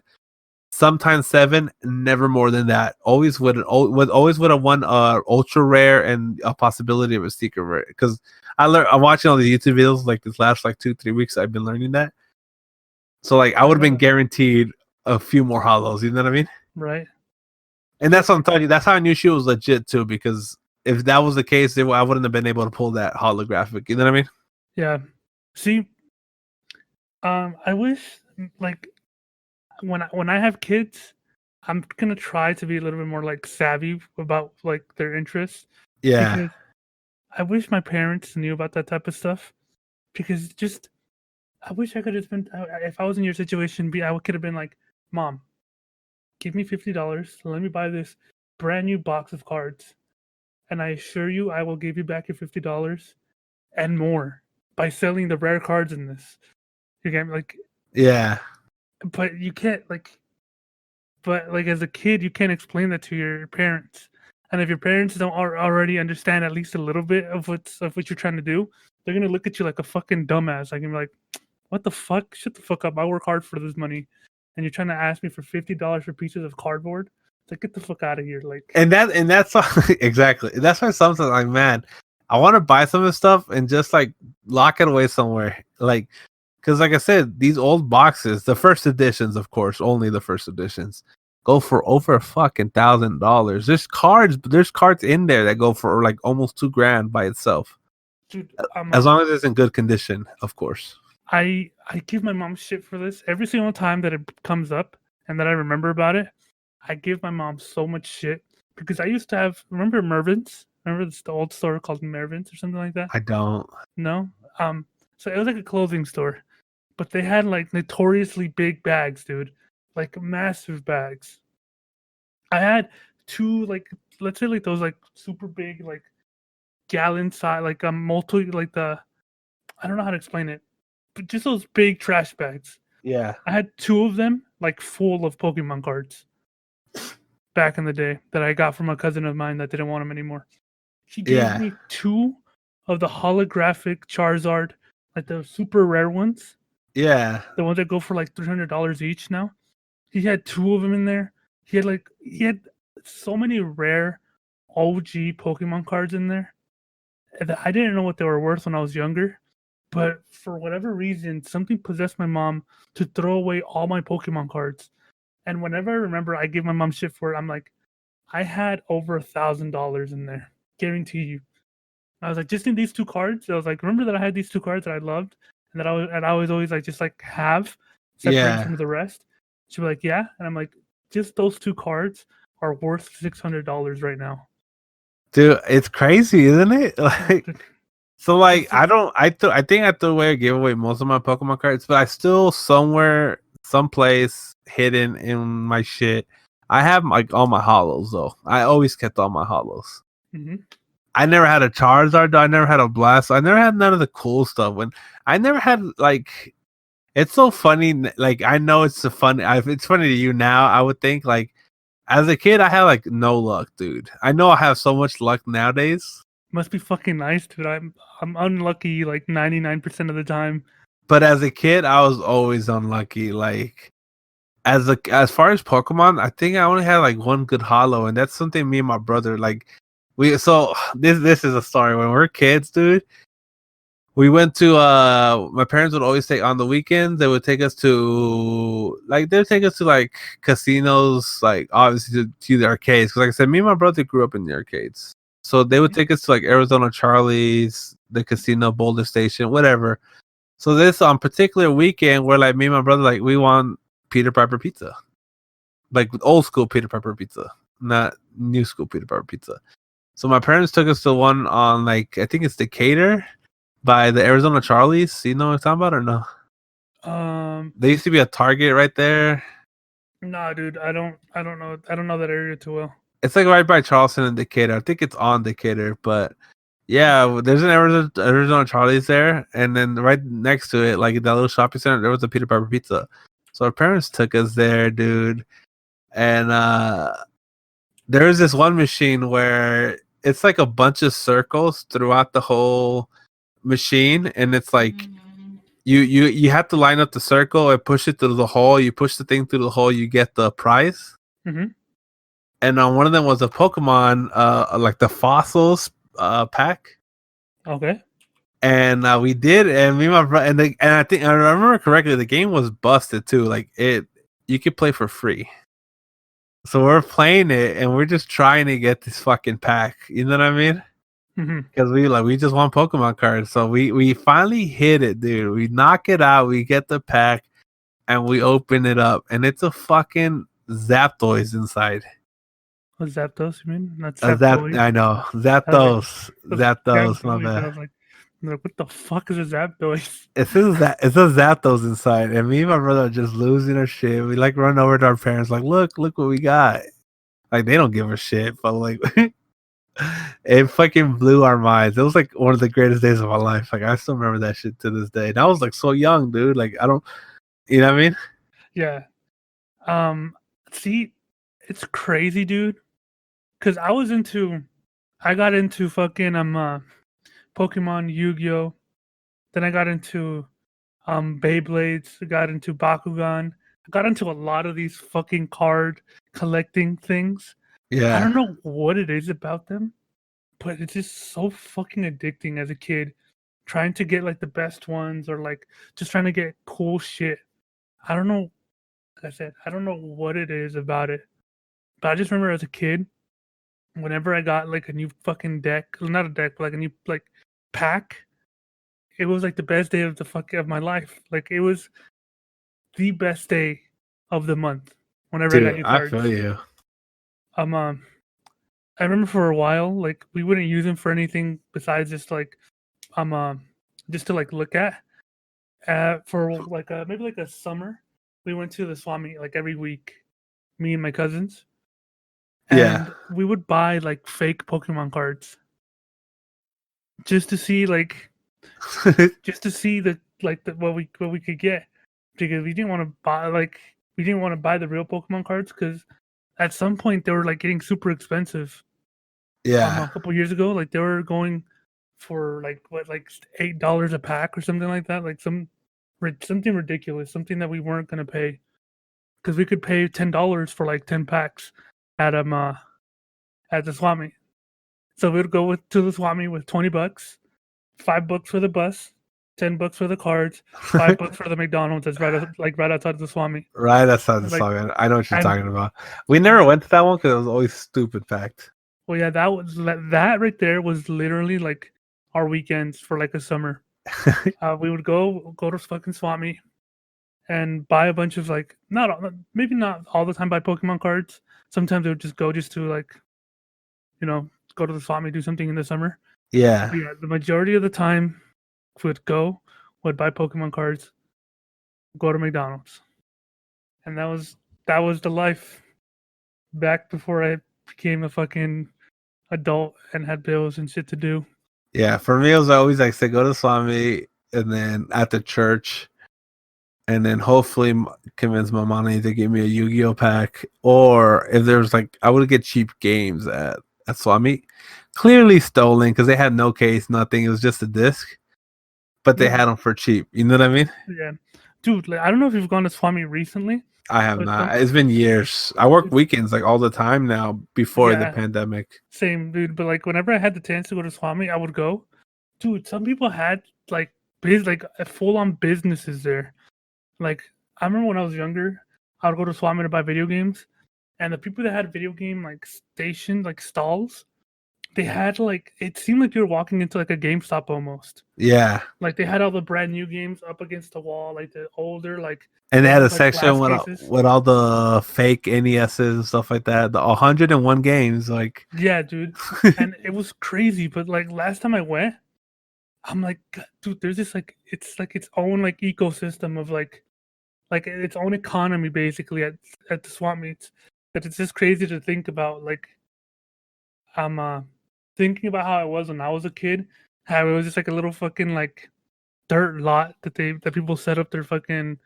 Sometimes 7, never more than that. Always with a one ultra rare and a possibility of a secret rare. Because I'm watching all the YouTube videos like this last like 2-3 weeks. I've been learning that. So like I would have been guaranteed a few more holos. You know what I mean?
right,
And that's what I'm telling you. That's how I knew she was legit too. Because if that was the case, I wouldn't have been able to pull that holographic. You know what I mean?
yeah. See, I wish like when I have kids, I'm gonna try to be a little bit more like savvy about like their interests
Yeah.
because I wish my parents knew about that type of stuff because just I wish I could have been if I was in your situation. I could have been like, Mom, give me $50. Let me buy this brand new box of cards, and I assure you, I will give you back your $50 and more by selling the rare cards in this. You get like,
Yeah.
but you can't like, but like as a kid, you can't explain that to your parents. And if your parents don't already understand at least a little bit of what you're trying to do, they're gonna look at you like a fucking dumbass. Like, and be like, what the fuck? Shut the fuck up. I work hard for this money, and you're trying to ask me for $50 for pieces of cardboard? It's like, get the fuck out of here. Like,
And that's exactly. That's why sometimes I'm like, man, I want to buy some of this stuff and just like lock it away somewhere. Like, because like I said, these old boxes, the first editions, of course, only the first editions, go for over fucking $1,000. There's cards in there that go for like almost $2,000 by itself.
dude,
As long as it's in good condition, of course.
I give my mom shit for this every single time that it comes up and that I remember about it. I give my mom so much shit because I used to have, remember Mervin's? Remember the old store called Mervin's or something like that?
I don't.
No. So it was like a clothing store, but they had like notoriously big bags, dude, like massive bags. I had two, like, let's say like those like super big like gallon size, like a multi, like the, I don't know how to explain it, but just those big trash bags.
Yeah.
I had two of them, like full of Pokemon cards back in the day that I got from a cousin of mine that didn't want them anymore. She gave me two of the holographic Charizard, like the super rare ones,
Yeah.
the ones that go for like $300 each now. He had two of them in there. He had so many rare OG Pokemon cards in there that I didn't know what they were worth when I was younger. But for whatever reason, something possessed my mom to throw away all my Pokemon cards. And whenever I remember, I give my mom shit for it. I'm like, I had over $1,000 in there, guarantee you. I was like, just in these two cards. I was like, remember that I had these two cards that I loved, and that I was always like, just like have separated from the rest. She'd be like, yeah, and I'm like, just those two cards are worth $600 right now.
Dude, it's crazy, isn't it? Like, so like
I
think I threw away or gave away most of my Pokemon cards, but I still somewhere someplace hidden in my shit. I have like all my hollows though. I always kept all my hollows.
Mm-hmm.
I never had a Charizard though. I never had a Blast. I never had none of the cool stuff. When I never had like, it's so funny. Like I know it's a fun. It's funny to you now. I would think like as a kid I had like no luck, dude. I know I have so much luck nowadays.
Must be fucking nice, dude. I'm unlucky like 99% of the time.
But as a kid, I was always unlucky. Like as far as Pokemon, I think I only had like one good holo, and that's something me and my brother like. This is a story. When we were kids, dude, we went to my parents would always take on the weekends. They would take us to like casinos, like obviously to the arcades. Because like I said, me and my brother grew up in the arcades, so they would take us to like Arizona Charlie's, the casino, Boulder Station, whatever. So this on particular weekend where like me and my brother like we want Peter Piper pizza. Like old school Peter Piper pizza, not new school Peter Piper pizza. So my parents took us to one on like I think it's Decatur by the Arizona Charlies. You know what I'm talking about or no? There used to be a Target right there.
Nah, dude, I don't know. I don't know that area too well.
It's like right by Charleston and Decatur. I think it's on Decatur, but yeah, there's an Arizona Charlie's there, and then right next to it, like that little shopping center, there was a Peter Piper pizza. So our parents took us there, dude, and there was this one machine where it's like a bunch of circles throughout the whole machine, and it's like you have to line up the circle and push it through the hole. You push the thing through the hole, you get the prize.
Mm-hmm.
And on one of them was a Pokemon, like the fossils pack.
Okay.
And we did, and me and my brother, and I think I remember correctly, the game was busted too. Like you could play for free. So we're playing it, and we're just trying to get this fucking pack. You know what I mean? Because we just want Pokemon cards. So we finally hit it, dude. We knock it out. We get the pack, and we open it up, and it's a fucking Zapdos inside.
What Zapdos? You mean? Not
Zapdos. I know Zapdos. Zapdos. My bad.
I was like, what the fuck is a Zapdos?
It says that it's a Zapdos inside, and me and my brother are just losing our shit. We like run over to our parents, like, look what we got. Like they don't give a shit, but like it fucking blew our minds. It was like one of the greatest days of my life. Like I still remember that shit to this day. And I was like so young, dude. Like I don't, you know what I mean?
Yeah. See, it's crazy, dude. Cause I got into fucking Pokemon Yu-Gi-Oh. Then I got into Beyblades. I got into Bakugan. I got into a lot of these fucking card collecting things.
Yeah.
I don't know what it is about them, but it's just so fucking addicting as a kid. Trying to get like the best ones or like just trying to get cool shit. I don't know. Like I said, I don't know what it is about it. But I just remember as a kid, whenever I got like a new fucking deck, not a deck, but like a new like pack, it was like the best day of of my life. Like it was the best day of the month whenever I got
Dude,
new cards.
I feel you.
I remember for a while, like we wouldn't use them for anything besides just like just to like look at. For like maybe like a summer, we went to the swap meet like every week, me and my cousins. And we would buy like fake Pokemon cards just to see like the what we could get, because we didn't want to buy the real Pokemon cards because at some point they were like getting super expensive. A couple years ago, like they were going for like $8 a pack or something like that, like something ridiculous, something that we weren't gonna pay because we could pay $10 for like 10 packs at the swap meet. So we'd go to the swap meet with $20, $5 for the bus, $10 for the cards, $5 for the McDonald's that's right outside of the swap meet.
Right outside the swap meet. I know what you're talking about. We never went to that one because it was always stupid packed.
Well, yeah, that right there was literally like our weekends for like a summer. We would go to fucking swap meet and buy a bunch of like maybe not all the time buy Pokemon cards. Sometimes we would just go just to like, go to the swap meet, do something in the summer.
Yeah.
But yeah, the majority of the time would buy Pokemon cards, go to McDonald's. and that was the life back before I became a fucking adult and had bills and shit to do.
Yeah, for me, it was always like say go to Swami and then at the church, and then hopefully convince my mommy to give me a Yu-Gi-Oh pack, or if there was like I would get cheap games at Swami, clearly stolen because they had no case, nothing. It was just a disc, but they had them for cheap. You know what I mean?
Yeah, dude. Like, I don't know if you've gone to Swami recently,
I have
but
not. It's been years. I work
it's,
weekends like all the time now before the
yeah,
pandemic.
same, dude. But like, whenever I had the chance to go to Swami, I would go. Dude, some people had like full on businesses there. Like, I remember when I was younger, I would go to Swami to buy video games, and the people that had video game like stations, like stalls, they had like it seemed like you were walking into like a GameStop almost.
Yeah.
Like they had all the brand new games up against the wall, like the older, like
And they
they
had
had
a
like glass
section
cases.
with all the fake NESs and stuff like that. The 101 games, like
Yeah, dude. And it was crazy. But like last time I went, I'm like, "God, dude, there's this like its own like ecosystem of like its own economy basically at the swap meets. That it's just crazy to think about. Like I'm thinking about how it was when I was a kid. How it was just like a little fucking like dirt lot that people set up their fucking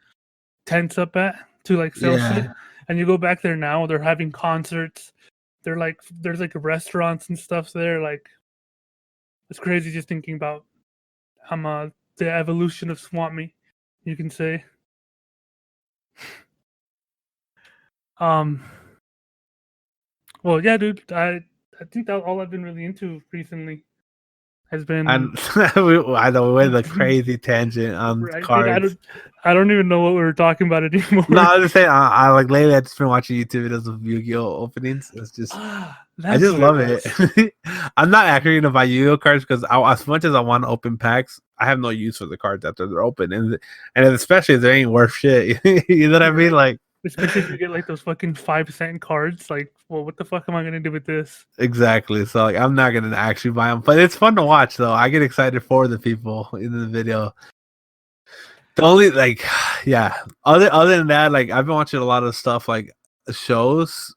tents up at to like sell shit.
yeah.
And you go back there now, they're having concerts. They're like there's like restaurants and stuff there. Like it's crazy just thinking about the evolution of Swamp Me, you can say. Um well yeah, dude, I think that's all I've been really into recently has been
And I know we went a crazy tangent on
right, dude.
cards.
I don't even know what we were talking about anymore.
No, I was just saying. I like lately. I just been watching YouTube videos of Yu-Gi-Oh openings. It's just, I
That's
just
what it
love it.
was.
I'm not actually gonna buy Yu-Gi-Oh cards because as much as I want to open packs, I have no use for the cards after they're open, and especially if they ain't worth shit. You know what I mean?
Right.
Like,
Especially if you get like those fucking 5 cent cards. Like, well, what the fuck am I gonna do with this?
exactly. So like, I'm not gonna actually buy them, but it's fun to watch though. I get excited for the people in the video. The only like, yeah. Other than that, like I've been watching a lot of stuff like shows.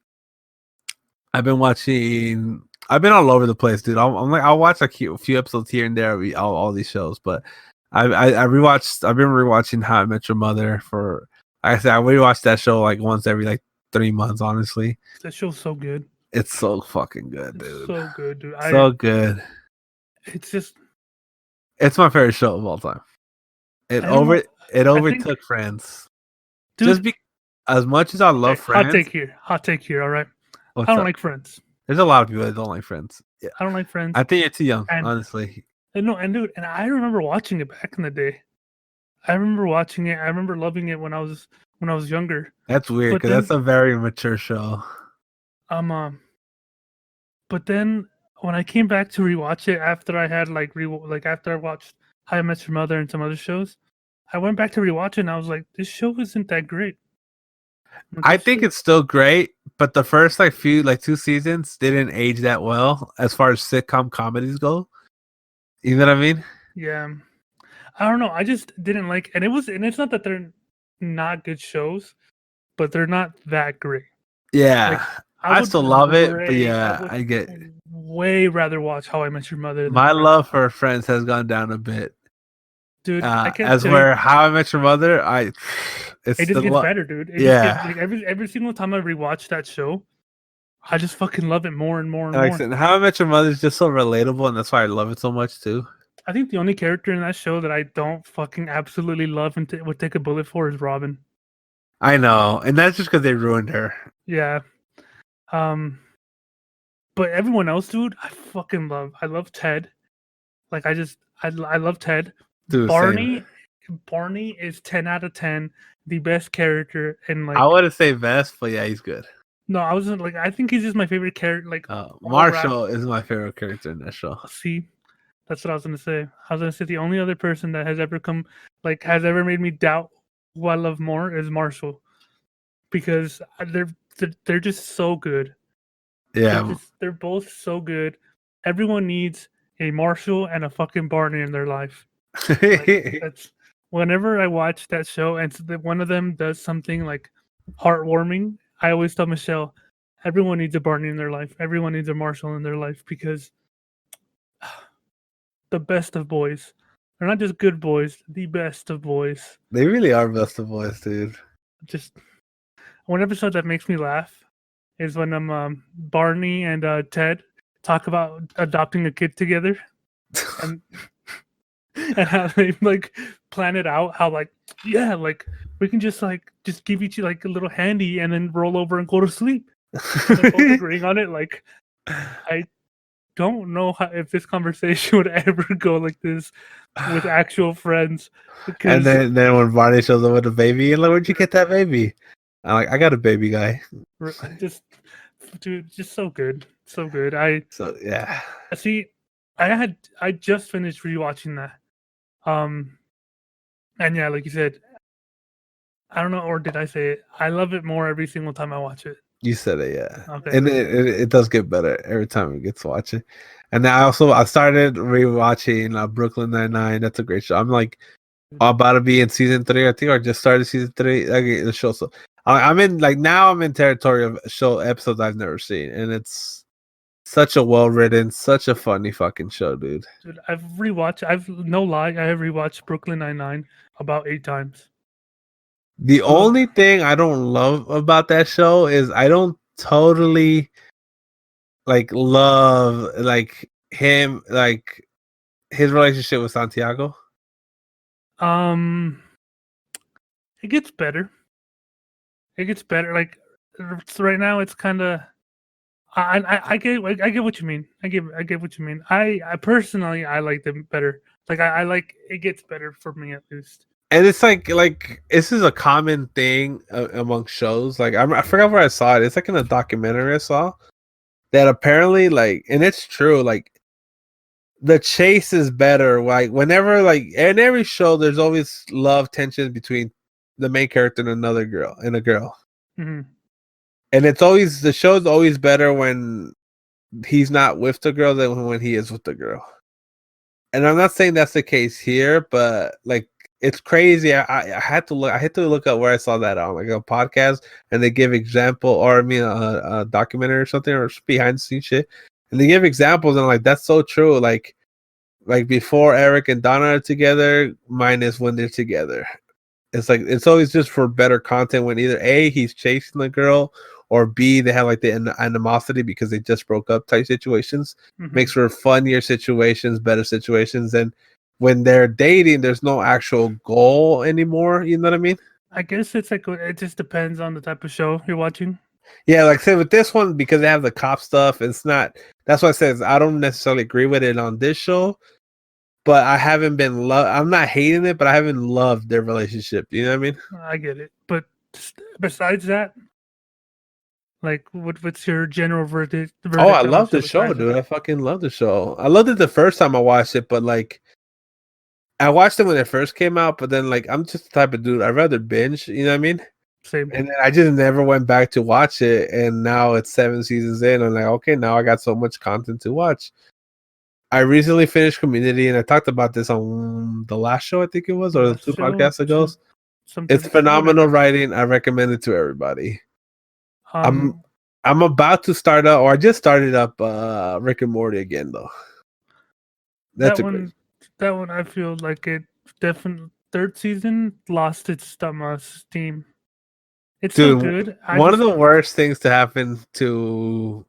I've been watching. I've been all over the place, dude. I'm like I'll watch a few episodes here and there. All these shows, but I rewatched. I've been rewatching How I Met Your Mother for. Like I said, I rewatch that show like once every like 3 months. Honestly,
That show's so good.
it's so fucking good,
It's
dude.
so good, dude.
So good.
It's just
It's my favorite show of all time.
I don't know.
It
I think,
overtook Friends.
dude.
Just be as much as I love
Okay, hot
Friends.
take here. Hot take here. All right. I
What's
don't
up?
like Friends.
There's a lot of people that don't like Friends. Yeah,
I don't like Friends.
I think you're too young,
And
honestly.
no, and dude, and I remember watching it back in the day. I remember watching it. I remember loving it when I was younger.
That's weird
But
because
then
that's a very mature show.
but then when I came back to rewatch it after I had after I watched How I Met Your Mother and some other shows, I went back to rewatch it and I was like, this show isn't that great. Like,
I
this
think
show-
it's still great, but the first like 2 seasons didn't age that well as far as sitcom comedies go. You know what I mean?
yeah. I don't know. I just didn't like, and it's not that they're not good shows, but they're not that great.
Yeah,
Like
I still love it, but
I
yeah,
would
I get
way rather watch How I Met Your Mother than
my
Friends.
love for Friends has gone down a bit.
Dude, I can't
As
tell you.
where How I Met Your Mother, it's
It just
the
gets better, dude. It just gets
yeah.
like every single time I rewatch that show, I just fucking love it more and more and
Like I
more.
said, How I Met Your Mother is just so relatable, and that's why I love it so much too.
I think the only character in that show that I don't fucking absolutely love and would take a bullet for is Robin.
I know, and that's just because they ruined her.
Yeah. But everyone else, dude, I fucking love. I love Ted. Like I love Ted.
Dude, same.
Barney is 10 out of 10, the best character in
I
like
wouldn't say best, but yeah, he's good.
no, I wasn't like I think he's just my favorite character like
Marshall is my favorite character in that show.
See, that's what I was gonna say. I was gonna say the only other person that has ever has ever made me doubt who I love more is Marshall, because they're just so good.
Yeah,
They're both so good. Everyone needs a Marshall and a fucking Barney in their life. Like that's whenever I watch that show and one of them does something like heartwarming. I always tell Michelle, everyone needs a Barney in their life. Everyone needs a Marshall in their life because the best of boys. They're not just good boys, the best of boys.
They really are best of boys, dude.
Just one episode that makes me laugh is when Barney and Ted talk about adopting a kid together, and and how they like plan it out. How like like we can just give each like a little handy and then roll over and go to sleep. They're both agreeing on it. Like I don't know if this conversation would ever go like this with actual friends.
And
Because
then when Barney shows up with a baby, and like, where'd you get that baby? I'm like, I got a baby guy.
just dude, just so good, so good.
So yeah.
See, I just finished rewatching that. And yeah, like you said, I don't know, or did I say it? I love it more every single time I watch it.
You said it, yeah.
Okay.
And it does get better every time it gets watching. And now I started rewatching Brooklyn Nine-Nine. That's a great show. I'm like about to be in season 3, I think, or just started season 3. Like the show. So I'm in I'm in territory of show episodes I've never seen, and it's such a well written, such a funny fucking show, dude.
Dude, I've no lie, I have rewatched Brooklyn Nine-Nine about 8 times.
The only thing I don't love about that show is I don't totally love him, like his relationship with Santiago.
It gets better. It gets better. Like right now, it's kind of. I get what you mean. I get what you mean. I personally I like them better. Like I like it gets better for me at least.
And it's like this is a common thing among shows. Like I forgot where I saw it. It's like in a documentary I saw that apparently and it's true. Like the chase is better. Like whenever in every show, there's always love tension between the main character and another girl and a girl.
Mm-hmm.
And it's always the show's always better when he's not with the girl than when he is with the girl. And I'm not saying that's the case here, but it's crazy. I had to look up where I saw that on a podcast, and they give example, or I mean a documentary or something, or behind the scenes shit, and they give examples, and that's so true. Like before Eric and Donna are together, minus when they're together. It's always just for better content when either A, he's chasing the girl, or B, they have the animosity because they just broke up type situations.
Mm-hmm.
Makes for funnier situations, better situations. And when they're dating, there's no actual goal anymore. You know what I mean?
I guess it's it just depends on the type of show you're watching.
Yeah, like I said, with this one, because they have the cop stuff, it's not. That's why I said I don't necessarily agree with it on this show. But I haven't been I'm not hating it, but I haven't loved their relationship. You know what I mean?
I get it. But besides that, what's your general verdict?
Oh, I love the show, dude. I fucking love the show. I loved it the first time I watched it, but I watched it when it first came out, but then I'm just the type of dude I'd rather binge. You know what I mean?
Same.
And then I just never went back to watch it, and now it's 7 seasons in. I'm like, okay, now I got so much content to watch. I recently finished Community, and I talked about this on the last show, I think it was, or the 2 podcasts ago. It's phenomenal writing. I recommend it to everybody. I'm about to start up, or I just started up Rick and Morty again, though.
That one I feel like it definitely 3rd season lost its steam. It's still good.
One of the worst things to happen to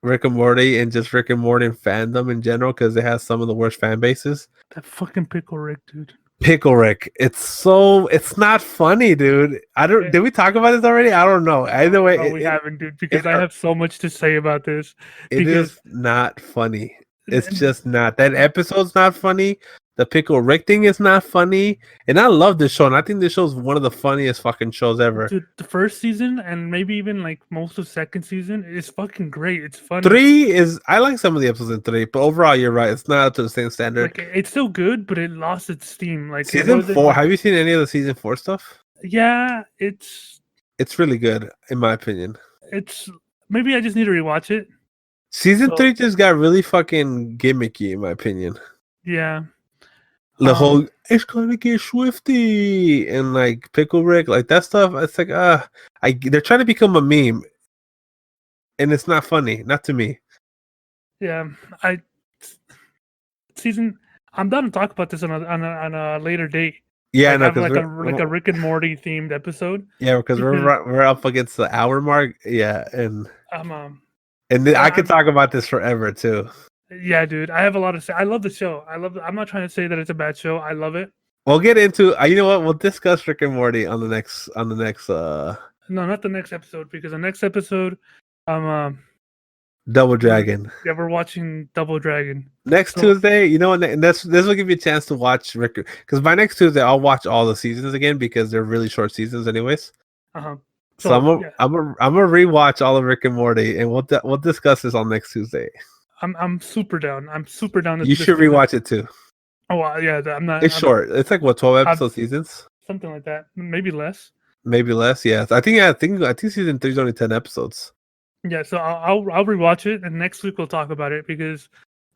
Rick and Morty and just Rick and Morty fandom in general, because it has some of the worst fan bases.
That fucking Pickle Rick, dude.
Pickle Rick. It's not funny, dude. Did we talk about this already? I don't know. Either way,
we haven't, dude, because I have so much to say about this.
It is not funny. It's just not. That episode's not funny. The Pickle Rick thing is not funny. And I love this show, and I think this show is one of the funniest fucking shows ever.
Dude, the 1st season and maybe even most of 2nd season is fucking great. It's funny.
3 is, I like some of the episodes in 3, but overall you're right. It's not up to the same standard.
It's still good, but it lost its steam.
Season 4, have you seen any of the season 4 stuff?
Yeah, it's
really good, in my opinion.
It's maybe I just need to rewatch it.
Season 3 just got really fucking gimmicky, in my opinion.
Yeah.
The whole it's gonna get Swifty and like Pickle Rick, like that stuff. It's like they're trying to become a meme, and it's not funny, not to me.
Yeah, season. I'm down to talk about this on a later date.
Yeah,
Like
no,
have
because
like a Rick and Morty themed episode.
yeah, because we're up against the hour mark. Yeah, and I could talk about this forever too.
Yeah, dude, I have a lot to say. I love the show. I'm not trying to say that it's a bad show. I love it.
We'll get into. You know what? We'll discuss Rick and Morty on the next.
No, not the next episode, because the next episode,
Double Dragon.
Yeah, we're watching Double Dragon
Next Tuesday. You know what? And this will give you a chance to watch Rick. Because by next Tuesday, I'll watch all the seasons again because they're really short seasons, anyways. So I'm gonna rewatch all of Rick and Morty, and we'll discuss this on next Tuesday.
I'm super down. I'm super down.
You should rewatch it too.
Oh yeah, I'm not.
It's short. It's like what 12 episode seasons,
something like that. Maybe less.
Maybe less. Yeah, I think season 3 is only 10 episodes.
Yeah, so I'll rewatch it, and next week we'll talk about it because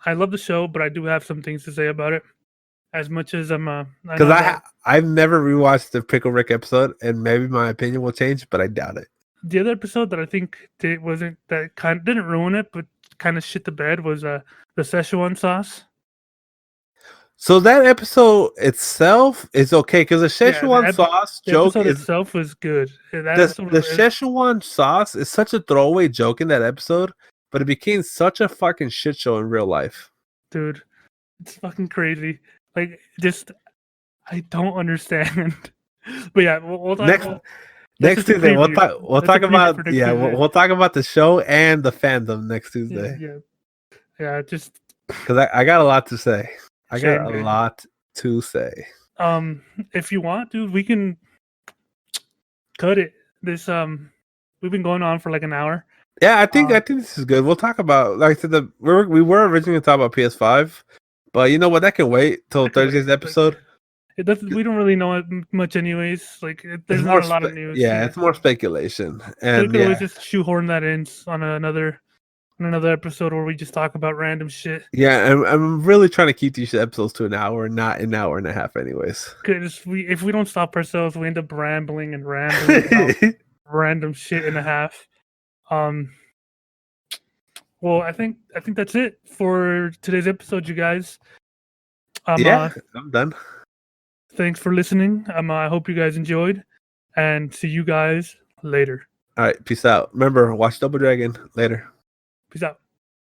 I love the show, but I do have some things to say about it. As much as
because I've never rewatched the Pickle Rick episode, and maybe my opinion will change, but I doubt it.
The other episode that I think didn't ruin it, but kind of shit the bed was the Szechuan sauce.
So that episode itself is okay because the Szechuan sauce joke
itself was good.
The Szechuan sauce is such a throwaway joke in that episode, but it became such a fucking shit show in real life.
Dude, it's fucking crazy. Like, just I don't understand. But yeah, we'll talk.
Next Tuesday, we'll talk about we'll talk about the show and the fandom next Tuesday.
Yeah, just
because I got a lot to say. I got a lot to say.
If you want, dude, we can cut it. This we've been going on for like an hour.
Yeah, I think this is good. We'll talk about, like I said, we were originally going to talk about PS5, but you know what? That can wait till Thursday's episode.
It doesn't. We don't really know it much, anyways. Like, there's not a lot of news.
Yeah, it's more speculation, and
we could always just shoehorn that in on another episode where we just talk about random shit.
Yeah, I'm really trying to keep these episodes to an hour, not an hour and a half, anyways.
Because if we don't stop ourselves, we end up rambling about random shit and a half. Well, I think that's it for today's episode, you guys.
I'm done.
Thanks for listening. I hope you guys enjoyed, and see you guys later.
All right, peace out. Remember, watch Double Dragon later.
Peace out.